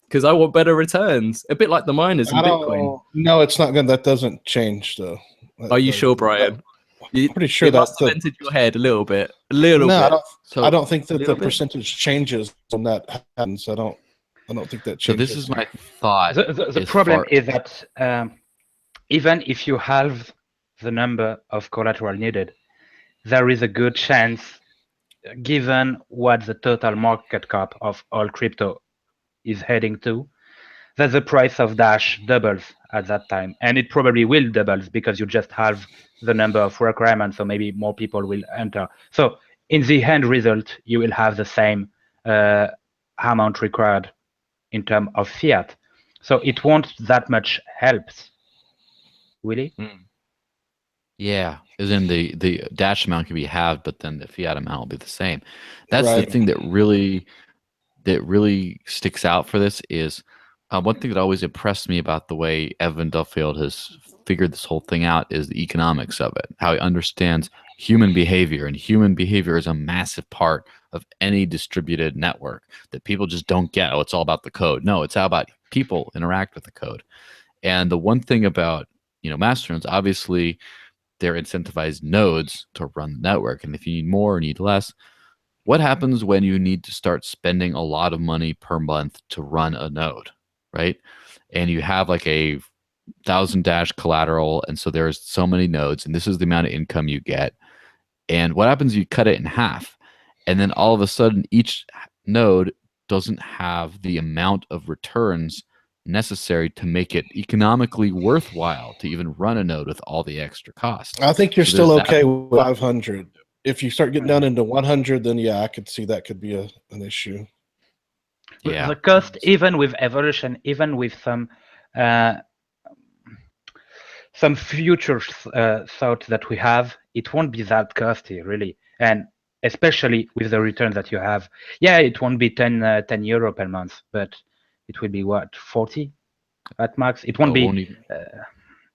because I want better returns. A bit like the miners in Bitcoin. No, it's not good. That doesn't change though. Are you sure, Brian? I'm pretty sure that must have entered your head a little bit. A little bit. I don't think that the percentage changes when that happens. I don't think that changes. So this is my thought. The problem is that even if you halve the number of collateral needed, there is a good chance, given what the total market cap of all crypto is heading to, that the price of Dash doubles at that time. And it probably will double because you just have the number of requirements, so maybe more people will enter. So in the end result, you will have the same amount required in terms of fiat. So it won't that much helps, really. Yeah, as in the dash amount can be halved, but then the fiat amount will be the same. That's the Right. thing that really sticks out for this is one thing that always impressed me about the way Evan Duffield has figured this whole thing out is the economics of it, how he understands human behavior, and human behavior is a massive part of any distributed network that people just don't get. Oh, it's all about the code. No, it's how about people interact with the code. And the one thing about masternodes, obviously, they're incentivized nodes to run the network, and if you need more or need less, what happens when you need to start spending a lot of money per month to run a node, right? And you have like a 1,000 Dash collateral, and so there's so many nodes, and this is the amount of income you get. And what happens? You cut it in half, and then all of a sudden, each node doesn't have the amount of returns necessary to make it economically worthwhile to even run a node with all the extra costs. I think you're So still there's okay that. with 500. If you start getting down into 100, then yeah, I could see that could be an issue. Yeah. The cost, even with evolution, even with some future thought that we have, it won't be that costly, really. And especially with the return that you have. Yeah, it won't be 10 euro per month, but it will be what, 40 at max? It won't be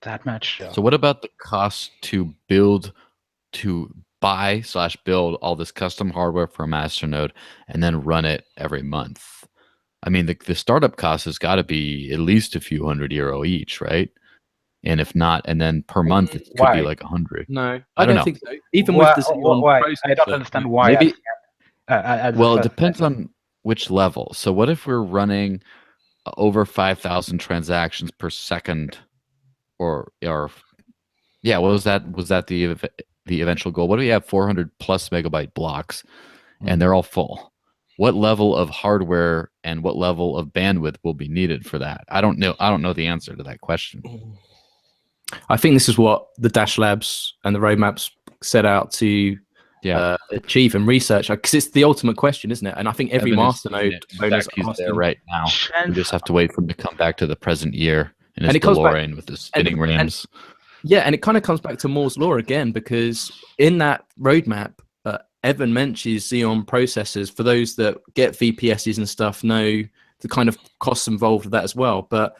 that much. Yeah. So what about the cost to buy/build all this custom hardware for a masternode and then run it every month? I mean, the startup cost has got to be at least a few €100 each, right? And if not, and then per month it could be like 100. No, I don't know. think so. Even with the why? processor, I don't understand why. Maybe. At the Well, it first depends level. on which level. So what if we're running over 5,000 transactions per second, or yeah, what was that? Was that the eventual goal? What do we have? 400 plus megabyte blocks, and they're all full. What level of hardware and what level of bandwidth will be needed for that? I don't know. I don't know the answer to that question. I think this is what the Dash Labs and the roadmaps set out to achieve and research, because it's the ultimate question, isn't it? And I think every masternode owner's he's asking there right now. We just have to wait for him to come back to the present year in his DeLorean with his spinning rims. And it kind of comes back to Moore's law again, because in that roadmap, Evan mentions Xeon processors. For those that get VPSs and stuff, know the kind of costs involved with that as well. But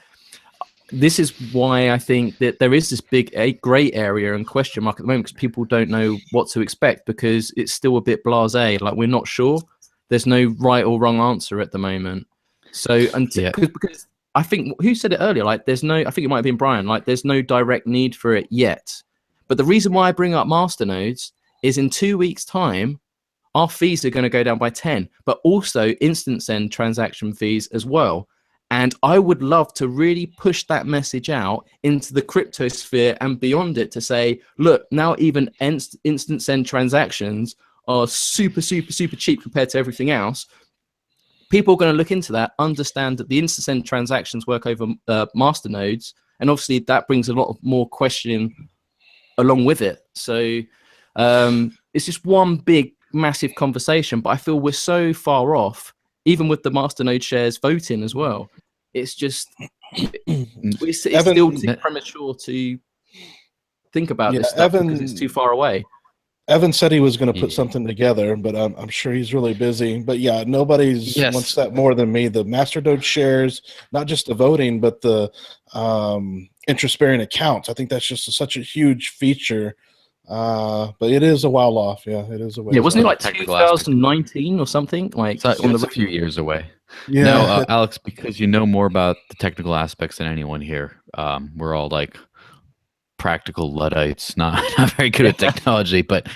this is why I think that there is this big gray area and question mark at the moment, because people don't know what to expect, because it's still a bit blasé. Like, we're not sure. There's no right or wrong answer at the moment. So, because I think, who said it earlier? Like, I think it might have been Brian. Like, there's no direct need for it yet. But the reason why I bring up masternodes is in 2 weeks' time, our fees are going to go down by 10, but also instant send transaction fees as well. And I would love to really push that message out into the crypto sphere and beyond it, to say, look, now even instant send transactions are super, super, super cheap compared to everything else. People are going to look into that, understand that the instant send transactions work over masternodes, and obviously that brings a lot more questioning along with it. So it's just one big, massive conversation, but I feel we're so far off, even with the masternode shares voting as well. It's just, it's still too premature to think about this stuff, because it's too far away. Evan said he was going to put something together, but I'm sure he's really busy. But yeah, nobody's wants that more than me. The masternode shares, not just the voting, but the interest-bearing accounts. I think that's just such a huge feature. But it is a while off. Yeah, it is a way. Yeah, wasn't it like 2019 or something? Like, it's a few years away. Yeah. No, Alex, because you know more about the technical aspects than anyone here. We're all like practical Luddites, not very good at technology. But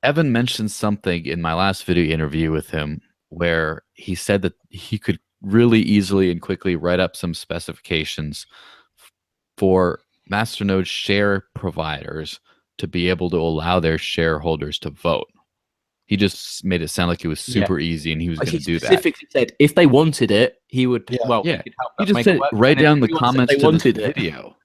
Evan mentioned something in my last video interview with him where he said that he could really easily and quickly write up some specifications for masternode share providers to be able to allow their shareholders to vote. He just made it sound like it was super easy and he was going to do that. He specifically said if they wanted it, he would. Yeah. Well, Yeah. he could help He us just make said it work. write And then down the everyone said comments they to this wanted it. video.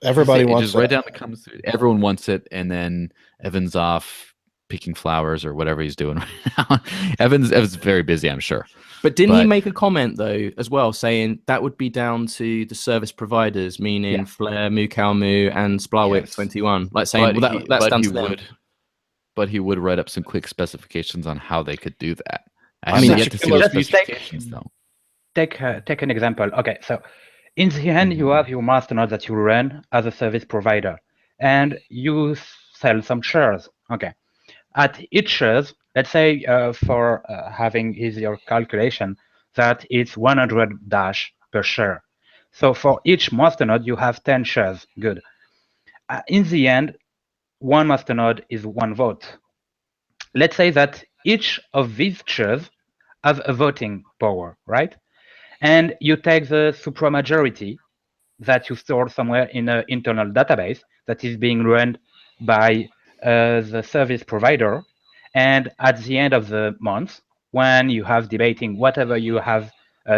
Everybody wants just write that. down the comments. Everyone wants it, and then Evan's off picking flowers or whatever he's doing right now. Evan's very busy, I'm sure. But didn't he make a comment though as well, saying that would be down to the service providers, meaning Flare, Mukalmu, and Splarwick 21, like saying that's down to them. But he would write up some quick specifications on how they could do that. I mean, haven't yet to see those just specifications though. Take an example. Okay, so in the end, you have your masternode that you run as a service provider, and you sell some shares. Okay, at each shares, let's say for having easier calculation, that it's 100 dash per share. So for each masternode, you have 10 shares. Good. In the end, one masternode is one vote. Let's say that each of these shares have a voting power, right? And you take the supramajority that you store somewhere in an internal database that is being run by the service provider. And at the end of the month, when you have debating whatever you have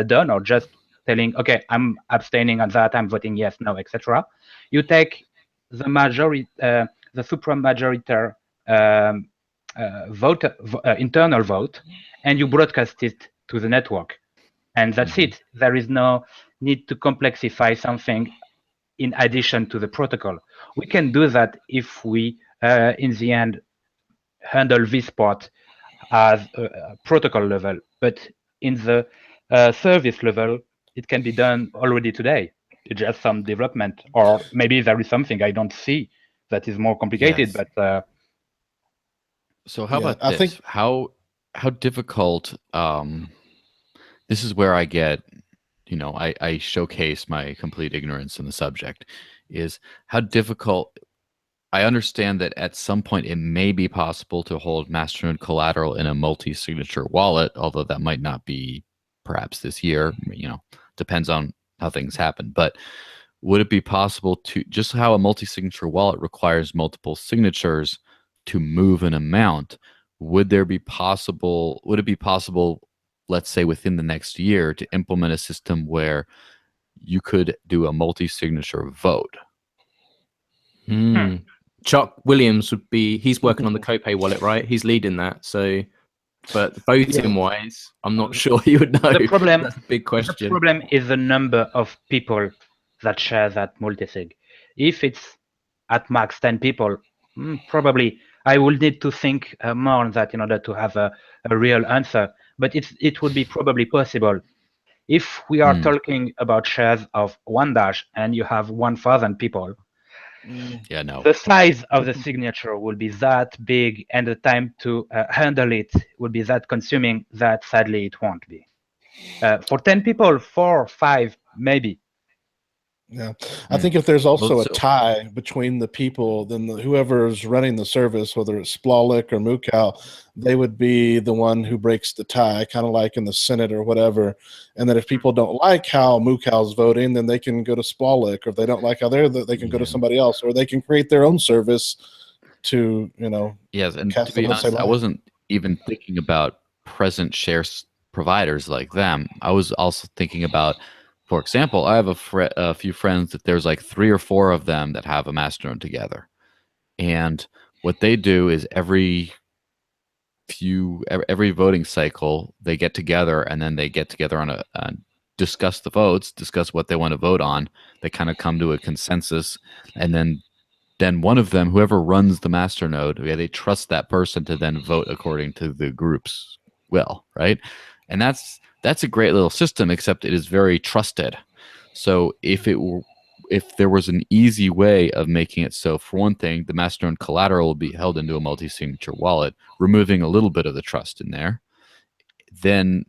done, or just telling, okay, I'm abstaining on that, I'm voting yes, no, etc., you take the majority, the supramajoritarian internal vote, and you broadcast it to the network. And that's it. There is no need to complexify something in addition to the protocol. We can do that if we, in the end, handle this part as a protocol level. But in the service level, it can be done already today. It's just some development, or maybe there is something I don't see that is more complicated. Yes. But so how about this? I think how difficult? This is where I get, I showcase my complete ignorance in the subject, is how difficult. I understand that at some point it may be possible to hold masternode collateral in a multi-signature wallet, although that might not be perhaps this year, depends on how things happen. But would it be possible to, just how a multi-signature wallet requires multiple signatures to move an amount, would it be possible, let's say within the next year, to implement a system where you could do a multi-signature vote? Chuck Williams would be, he's working on the Copay wallet, right? He's leading that. So, but voting wise, I'm not sure he would know. The problem, that's a big question. The problem is the number of people that share that multisig. If it's at max 10 people, probably I will need to think more on that in order to have a real answer. But it would be probably possible. If we are talking about shares of 1 dash and you have 1,000 people, the size of the signature will be that big, and the time to handle it will be that consuming that sadly it won't be. For 10 people, 4, 5, maybe. Yeah, I think if there's also a tie between the people, then whoever is running the service, whether it's Splarwick or Mukal, they would be the one who breaks the tie, kind of like in the Senate or whatever. And that if people don't like how Mukal's voting, then they can go to Splarwick, or if they don't like how they can go to somebody else, or they can create their own service to, Yes, and to be honest, I wasn't even thinking about present share providers like them. I was also thinking about, for example, I have a few friends that there's like 3 or 4 of them that have a masternode together. And what they do is every voting cycle, they get together, and then they get together on discuss the votes, discuss what they want to vote on. They kind of come to a consensus, and then one of them, whoever runs the masternode, they trust that person to then vote according to the group's will, right? And that's a great little system, except it is very trusted. So if there was an easy way of making it so, for one thing, the masternode collateral will be held into a multi-signature wallet, removing a little bit of the trust in there. Then,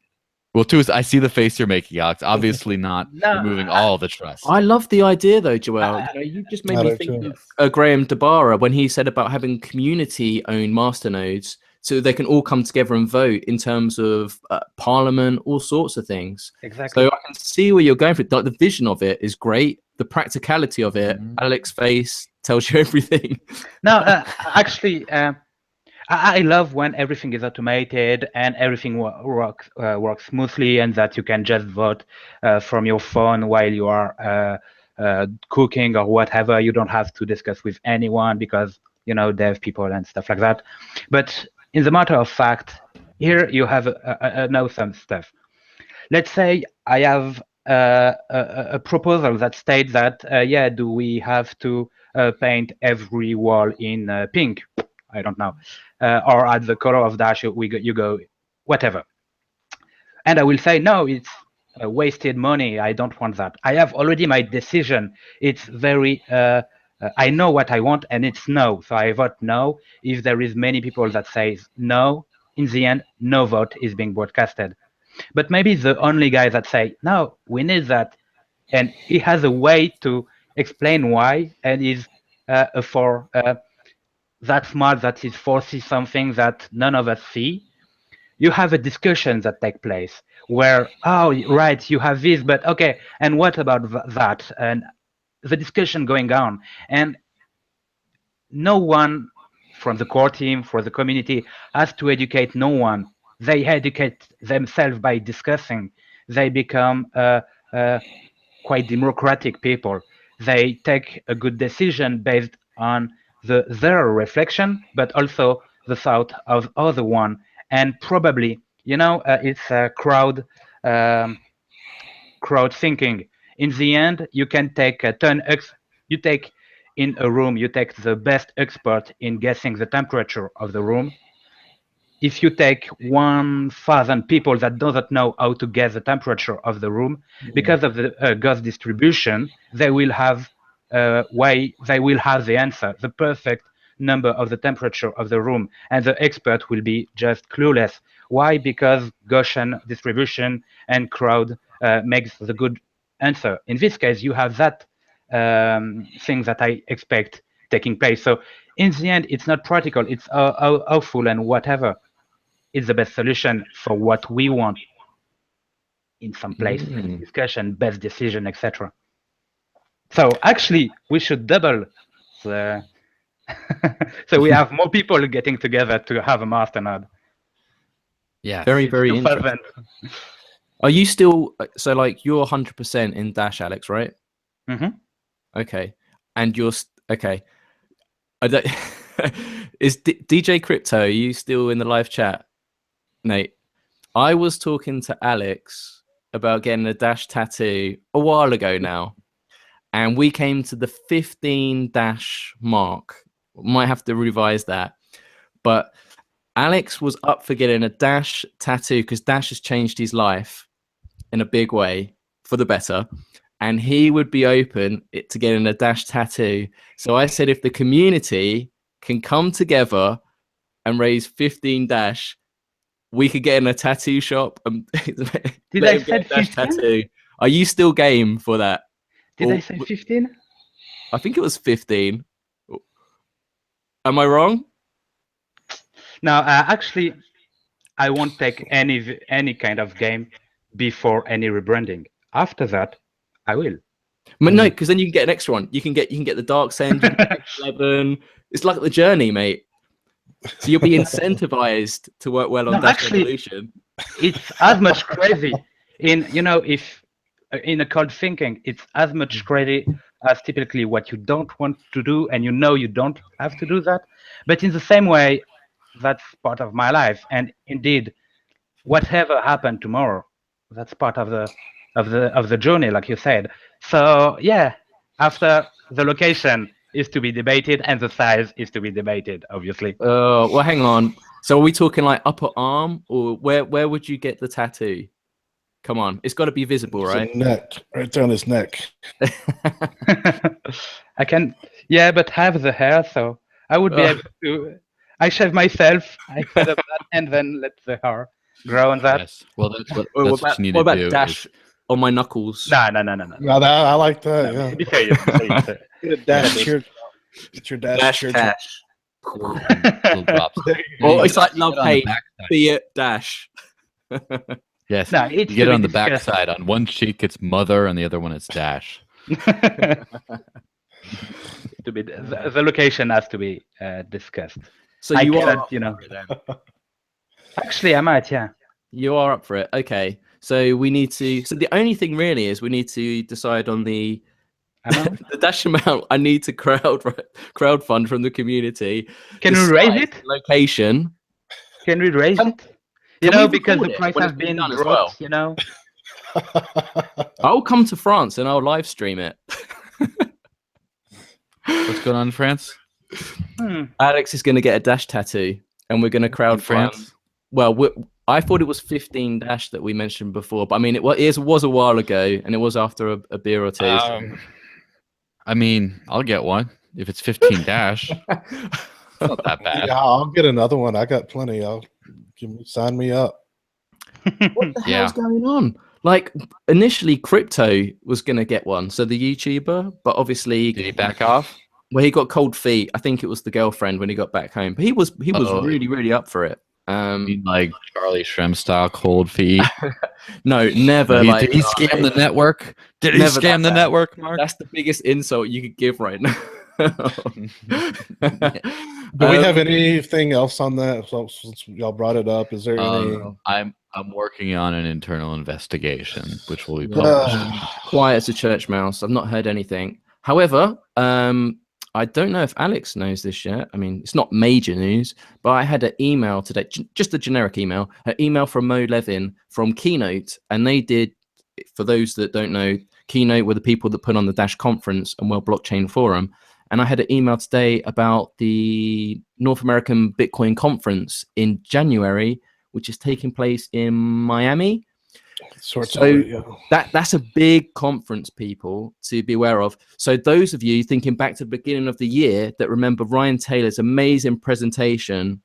well, two is, I see the face you're making, Alex. Obviously not removing all the trust. I love the idea, though, Joel. You just made me think of Graham DeBara when he said about having community-owned masternodes so they can all come together and vote in terms of parliament, all sorts of things. Exactly. So I can see where you're going for it. Like, the vision of it is great. The practicality of it, Alex's face tells you everything. No, actually, I love when everything is automated and everything works smoothly, and that you can just vote from your phone while you are cooking or whatever. You don't have to discuss with anyone because, you know, dev people and stuff like that. But in the matter of fact, here you have an awesome stuff. Let's say I have a proposal that states that, yeah, do we have to paint every wall in pink? I don't know. Or at the color of Dash, you go, whatever. And I will say, no, it's wasted money. I don't want that. I have already my decision. It's very, I know what I want, and it's no. So I vote no. If there is many people that say no, in the end, no vote is being broadcasted. But maybe the only guy that say, no, we need that. And he has a way to explain why, and is for that smart that he foresees something that none of us see. You have a discussion that take place where, oh, right, you have this, but okay, and what about that? And the discussion going on. And no one from the core team, for the community, has to educate no one. They educate themselves by discussing. They become quite democratic people. They take a good decision based on their reflection, but also the thought of other one. And probably, you know, it's crowd thinking. In the end, you can take you take in a room, you take the best expert in guessing the temperature of the room. If you take 1,000 people that doesn't know how to guess the temperature of the room, because of the Gauss distribution, they will have the answer, the perfect number of the temperature of the room, and the expert will be just clueless. Why? Because Gaussian distribution and crowd makes the good answer. In this case, you have that thing that I expect taking place. So in the end, it's not practical. It's awful and whatever. It's the best solution for what we want in some place, discussion, best decision, etc. So actually, we should double the. So we have more people getting together to have a masternode. Yeah. Very, very interesting. Are you still, so like you're 100% in Dash, Alex, right? Mm-hmm. Okay. And you're, okay. I don't, is DJ Crypto, are you still in the live chat? Nate, I was talking to Alex about getting a Dash tattoo a while ago now, and we came to the 15 Dash mark. Might have to revise that, but Alex was up for getting a Dash tattoo because Dash has changed his life in a big way for the better, and he would be open to getting a Dash tattoo. So I said, if the community can come together and raise 15 Dash, we could get in a tattoo shop and Did I say 15? Tattoo. Are you still game for that? Did I say 15? I think it was 15. Am I wrong? No, actually, I won't take any kind of game before any rebranding. After that, I will. But no, because then you can get an extra one. You can get the Dark Send, 11. It's like the journey, mate. So you'll be incentivized to work well on Dash Revolution. It's as much crazy if in a cold thinking, it's as much crazy as typically what you don't want to do, and you don't have to do that. But in the same way, that's part of my life, and indeed, whatever happened tomorrow, that's part of the journey, like you said. So yeah, after the location is to be debated and the size is to be debated, obviously. Well, hang on. So are we talking like upper arm, or where would you get the tattoo? Come on, it's got to be visible, right? Neck, right down his neck. I can, yeah, but have the hair, so I would be able to. I shave myself, I cut up that, and then let the hair grow on that. Yes. Well, that's what you need to do. What about Dash on my knuckles? No. No, I like that. No, yeah. be fair, Get a Dash cheer. Get your Dash cheer. Cash. little drops. Or You it's get like it love on the hate, backside. be it dash. Yes, No, you it's get to it on be the back discussed. side. On one cheek, it's mother, and the other one, it's dash. To be the location has to be discussed. So I you are cannot, up you know. for it then. Actually, I might, yeah. You are up for it. Okay. So we need to. So the only thing really is we need to decide on the Amount? the dash amount. I need to crowdfund from the community. Can we The raise size, it? the location. Can we raise Can- it? You can we know, because the record it price when has it's been been done as dropped. well? You know. I'll come to France and I'll live stream it. What's going on in France? Alex is going to get a dash tattoo, and we're going to In crowdfund. France? Well, I thought it was 15 dash that we mentioned before, but I mean, it was a while ago, and it was after a beer or two. I mean, I'll get one if it's 15 dash. It's not that bad. Yeah, I'll get another one. I got plenty. Sign me up. What the hell's going on? Like, initially, Crypto was going to get one, so the YouTuber, but obviously, Did he back off? well, he got cold feet. I think it was the girlfriend when he got back home, but he was Oh. really up for it. I mean, like Charlie Shrem style cold feet. No, never. Did he scam the network? Did he Never scam the that bad. network, Mark? That's the biggest insult you could give right now. Do we have anything else on that? So, since y'all brought it up, is there any? I'm working on an internal investigation, which will be published. Quiet as a church mouse. I've not heard anything. However, I don't know if Alex knows this yet. I mean, it's not major news, but I had an email today, just a generic email, an email from Mo Levin from Keynote, and they did, for those that don't know, Keynote were the people that put on the Dash conference and World Blockchain Forum. And I had an email today about the North American Bitcoin conference in January, which is taking place in Miami. That's a big conference, people, to be aware of. So those of you thinking back to the beginning of the year that remember Ryan Taylor's amazing presentation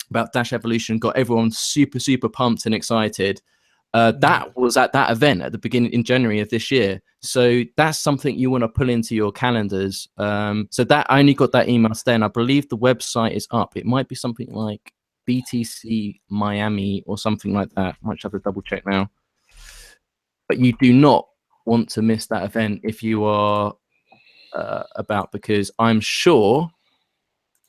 about Dash Evolution, got everyone super pumped and excited. That was at that event at the beginning in January of this year. So that's something you want to pull into your calendars. So that I only got that email today, and I believe the website is up. It might be something like BTC Miami or something like that. Might have to double check now. But you do not want to miss that event if you are about, because I'm sure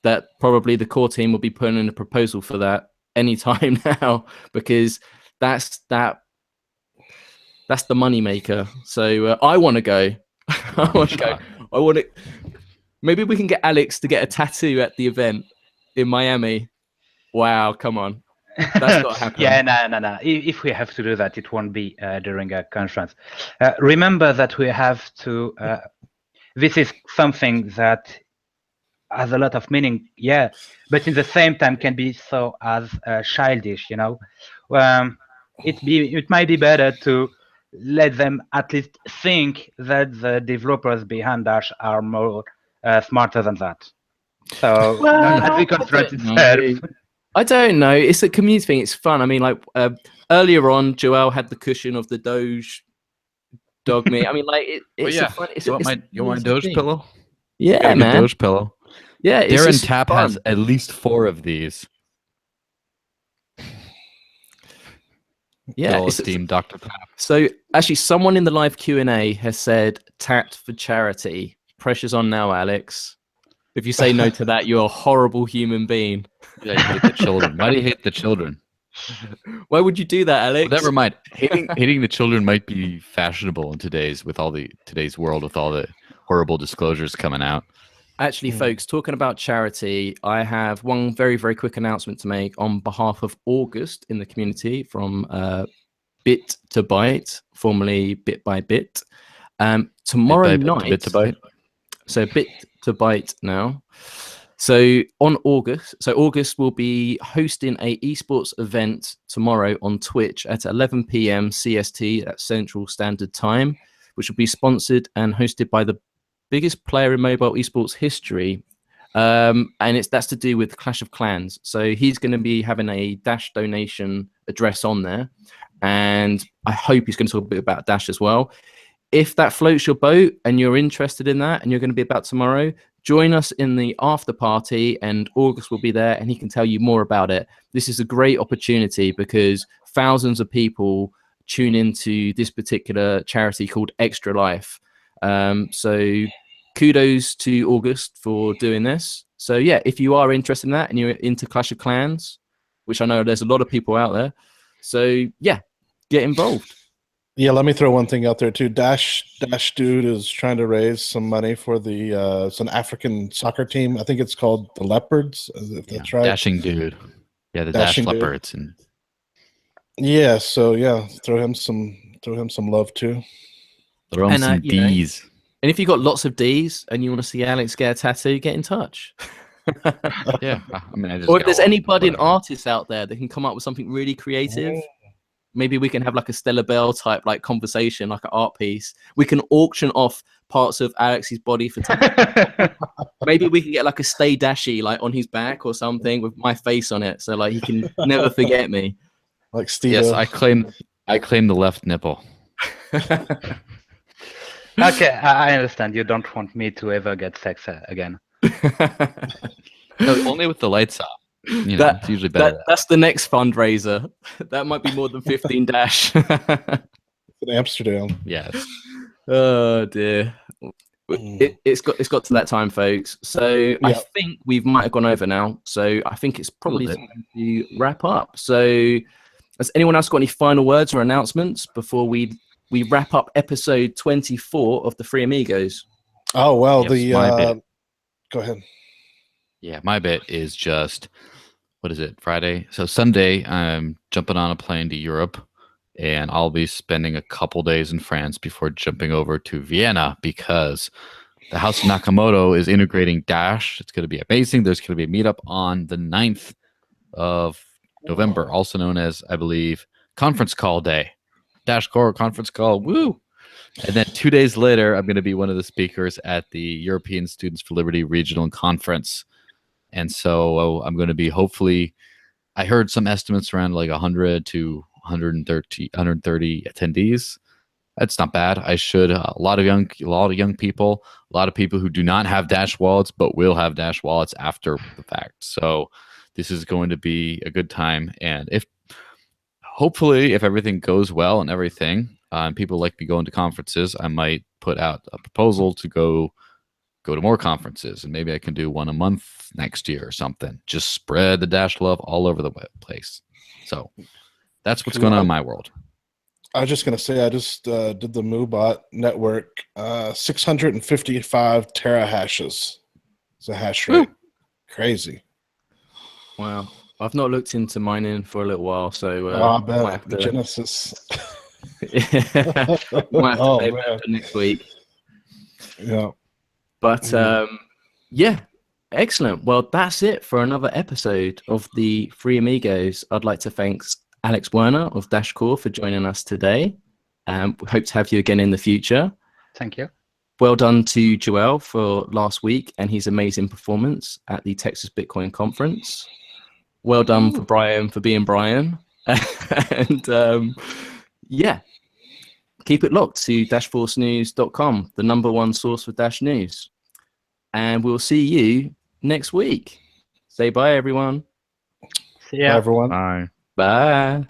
that probably the core team will be putting in a proposal for that anytime now, because that's the money maker. So I want to go. I want to go. I want to. Maybe we can get Alex to get a tattoo at the event in Miami. Wow, come on. That's got to happen. Yeah, no. If we have to do that, it won't be during a conference. Remember that we have to. This is something that has a lot of meaning, yeah, but in the same time can be so as childish, you know. It might be better to let them at least think that the developers behind Dash are more smarter than that. So at the conference itself. I don't know. It's a community thing. It's fun. I mean, like earlier on, Joel had the cushion of the Doge dog meat. I mean, like it's a fun. It's, you want my Doge thing. pillow? Yeah, man. Doge pillow. Yeah, Darren Tapp has at least 4 of these. Yeah, esteemed Dr. Tapp. So actually, someone in the live Q&A has said "tat for charity." Pressure's on now, Alex. If you say no to that, you're a horrible human being. Yeah, you hate the children. Why do you hate the children? Why would you do that, Alex? Well, never mind. Hating the children might be fashionable in today's world with all the horrible disclosures coming out. Actually, folks, talking about charity, I have one very, very quick announcement to make on behalf of August in the community from Bit to Byte, formerly Bit by Bit. Tomorrow night, Bit to Byte. So Bit to Byte now. So on August will be hosting a esports event tomorrow on Twitch at 11 p.m. CST at Central Standard Time, which will be sponsored and hosted by the biggest player in mobile esports history. And that's to do with Clash of Clans. So he's going to be having a Dash donation address on there. And I hope he's going to talk a bit about Dash as well. If that floats your boat and you're interested in that and you're going to be about tomorrow, join us in the after party, and August will be there and he can tell you more about it. This is a great opportunity because thousands of people tune into this particular charity called Extra Life. So kudos to August for doing this. So yeah, if you are interested in that and you're into Clash of Clans, which I know there's a lot of people out there, so yeah, get involved. Yeah, let me throw one thing out there too. Dash Dude is trying to raise some money for the it's an African soccer team. I think it's called the Leopards, if that's right. Dashing Dude. Yeah, the Dashing Dash Dude. Leopards. And Yeah, so yeah, throw him some love too. throw him some you know, D's. and if you've got lots of D's and you want to see Alex get a tattoo, get in touch. Yeah, I mean, I just Or if go there's on, any budding whatever. artists out there that can come up with something really creative, maybe we can have like a Stella Bell type like conversation, like an art piece. We can auction off parts of Alex's body for maybe we can get like a Stay Dashy like on his back or something with my face on it, so like he can never forget me. Like Steve. Yes, I claim the left nipple. Okay, I understand. You don't want me to ever get sex again. No, only with the lights off. You know, it's usually better. That's the next fundraiser. That might be more than 15 dash. in Amsterdam. Yes. Oh dear. It's got to that time, folks. So I think we might have gone over now. So I think it's probably time to wrap up. So has anyone else got any final words or announcements before we wrap up episode 24 of the Free Amigos? Oh well, Yes, go ahead. Yeah, my bit is just, what is it, Friday? So Sunday, I'm jumping on a plane to Europe, and I'll be spending a couple days in France before jumping over to Vienna because the House of Nakamoto is integrating Dash. It's going to be amazing. There's going to be a meetup on the 9th of November, also known as, I believe, Conference Call Day. Dash Core Conference Call, woo! And then 2 days later, I'm going to be one of the speakers at the European Students for Liberty Regional Conference. And so I'm going to be hopefully, I heard some estimates around like 100 to 130 attendees. That's not bad. I should a lot of young people, a lot of people who do not have Dash wallets but will have Dash wallets after the fact. So this is going to be a good time. And hopefully if everything goes well and everything, people like me going to conferences, I might put out a proposal to go to more conferences, and maybe I can do one a month next year or something. Just spread the Dash love all over the place. So that's what's going on in my world. I was just going to say, I just did the MooBot network, 655 terahashes. It's a hash rate. Crazy. Wow. I've not looked into mining for a little while, so I bet. The Genesis. Might have to pay for next week. Yeah. But yeah, excellent. Well, that's it for another episode of the Free Amigos. I'd like to thank Alex Werner of Dash Core for joining us today. We hope to have you again in the future. Thank you. Well done to Joel for last week and his amazing performance at the Texas Bitcoin Conference. Well done for Brian for being Brian. And yeah, keep it locked to dashforcenews.com, the #1 source for Dash News. And we'll see you next week. Say bye, everyone. See ya. Bye, everyone. Bye. Bye.